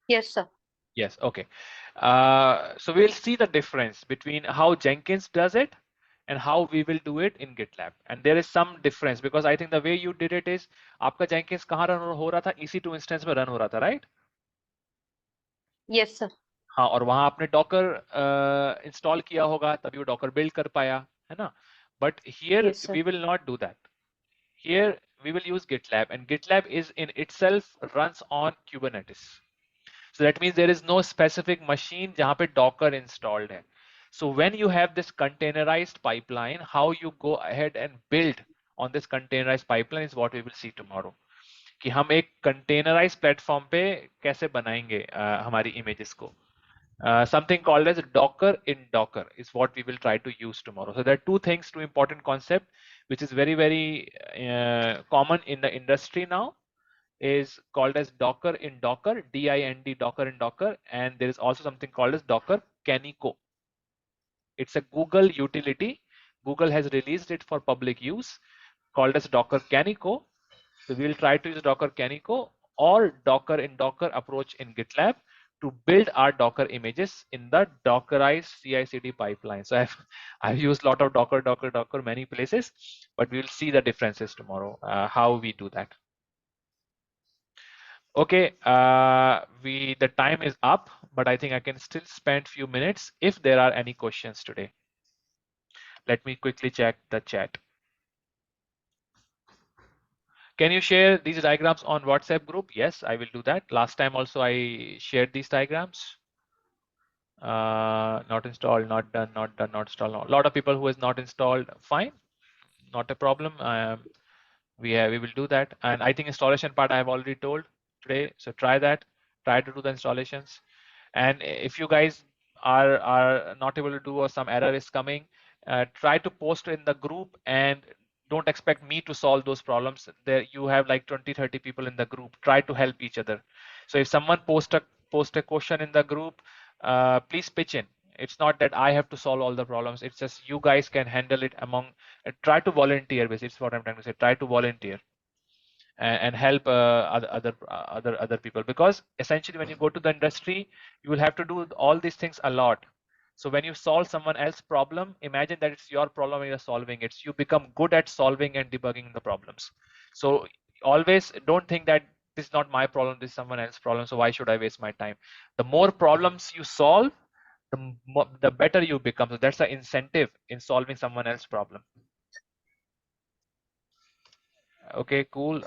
Yes, sir. Yes. Okay. So we'll see the difference between how Jenkins does it and how we will do it in GitLab. And there is some difference because I think the way you did it is, आपका Jenkins कहाँ run हो रहा था? EC2 instance में run हो रहा था, right? Yes, sir. हाँ, और वहाँ आपने डॉकर इंस्टॉल किया होगा, तभी वो डॉकर बिल्ड कर पाया, है ना. But here Yes, sir. We will not do that. Here we will use GitLab, and GitLab is in itself runs on Kubernetes. So that means there is no specific machine जहाँ पे Docker installed है. So when you have this containerized pipeline, how you go ahead and build on this containerized pipeline is what we will see tomorrow. कि हम एक containerized platform पे कैसे बनाएंगे हमारी images को. Something called as Docker in Docker is what we will try to use tomorrow. So there are two things, two important concepts, which is very, very common in the industry now, is called as Docker in Docker, DIND, Docker in Docker, and there is also something called as Docker Canico. It's a Google utility. Google has released it for public use, called as Docker Canico. So we will try to use Docker Canico or Docker in Docker approach in GitLab to build our Docker images in the Dockerized CI/CD pipeline. So I've used a lot of Docker many places, but we will see the differences tomorrow, how we do that. Okay, the time is up, but I think I can still spend few minutes if there are any questions today. Let me quickly check the chat. Can you share these diagrams on WhatsApp group? Yes, I will do that. Last time also I shared these diagrams. Not installed, not done, not done, not installed. A lot of people who has not installed, fine, not a problem. We will do that. And I think installation part I have already told today. So try that. Try to do the installations. And if you guys are not able to do, or some error is coming, try to post in the group, and don't expect me to solve those problems. There you have like 20-30 people in the group. Try to help each other. So if someone post a question in the group, please pitch in. It's not that I have to solve all the problems. It's just you guys can handle it among. Try to volunteer. Basically, it's what I'm trying to say. Try to volunteer and help other people, because essentially when you go to the industry, you will have to do all these things a lot. So when you solve someone else's problem, imagine that it's your problem and you're solving it. So you become good at solving and debugging the problems. So always don't think that this is not my problem, this is someone else's problem, so why should I waste my time? The more problems you solve, the better you become. So that's the incentive in solving someone else's problem. Okay, cool.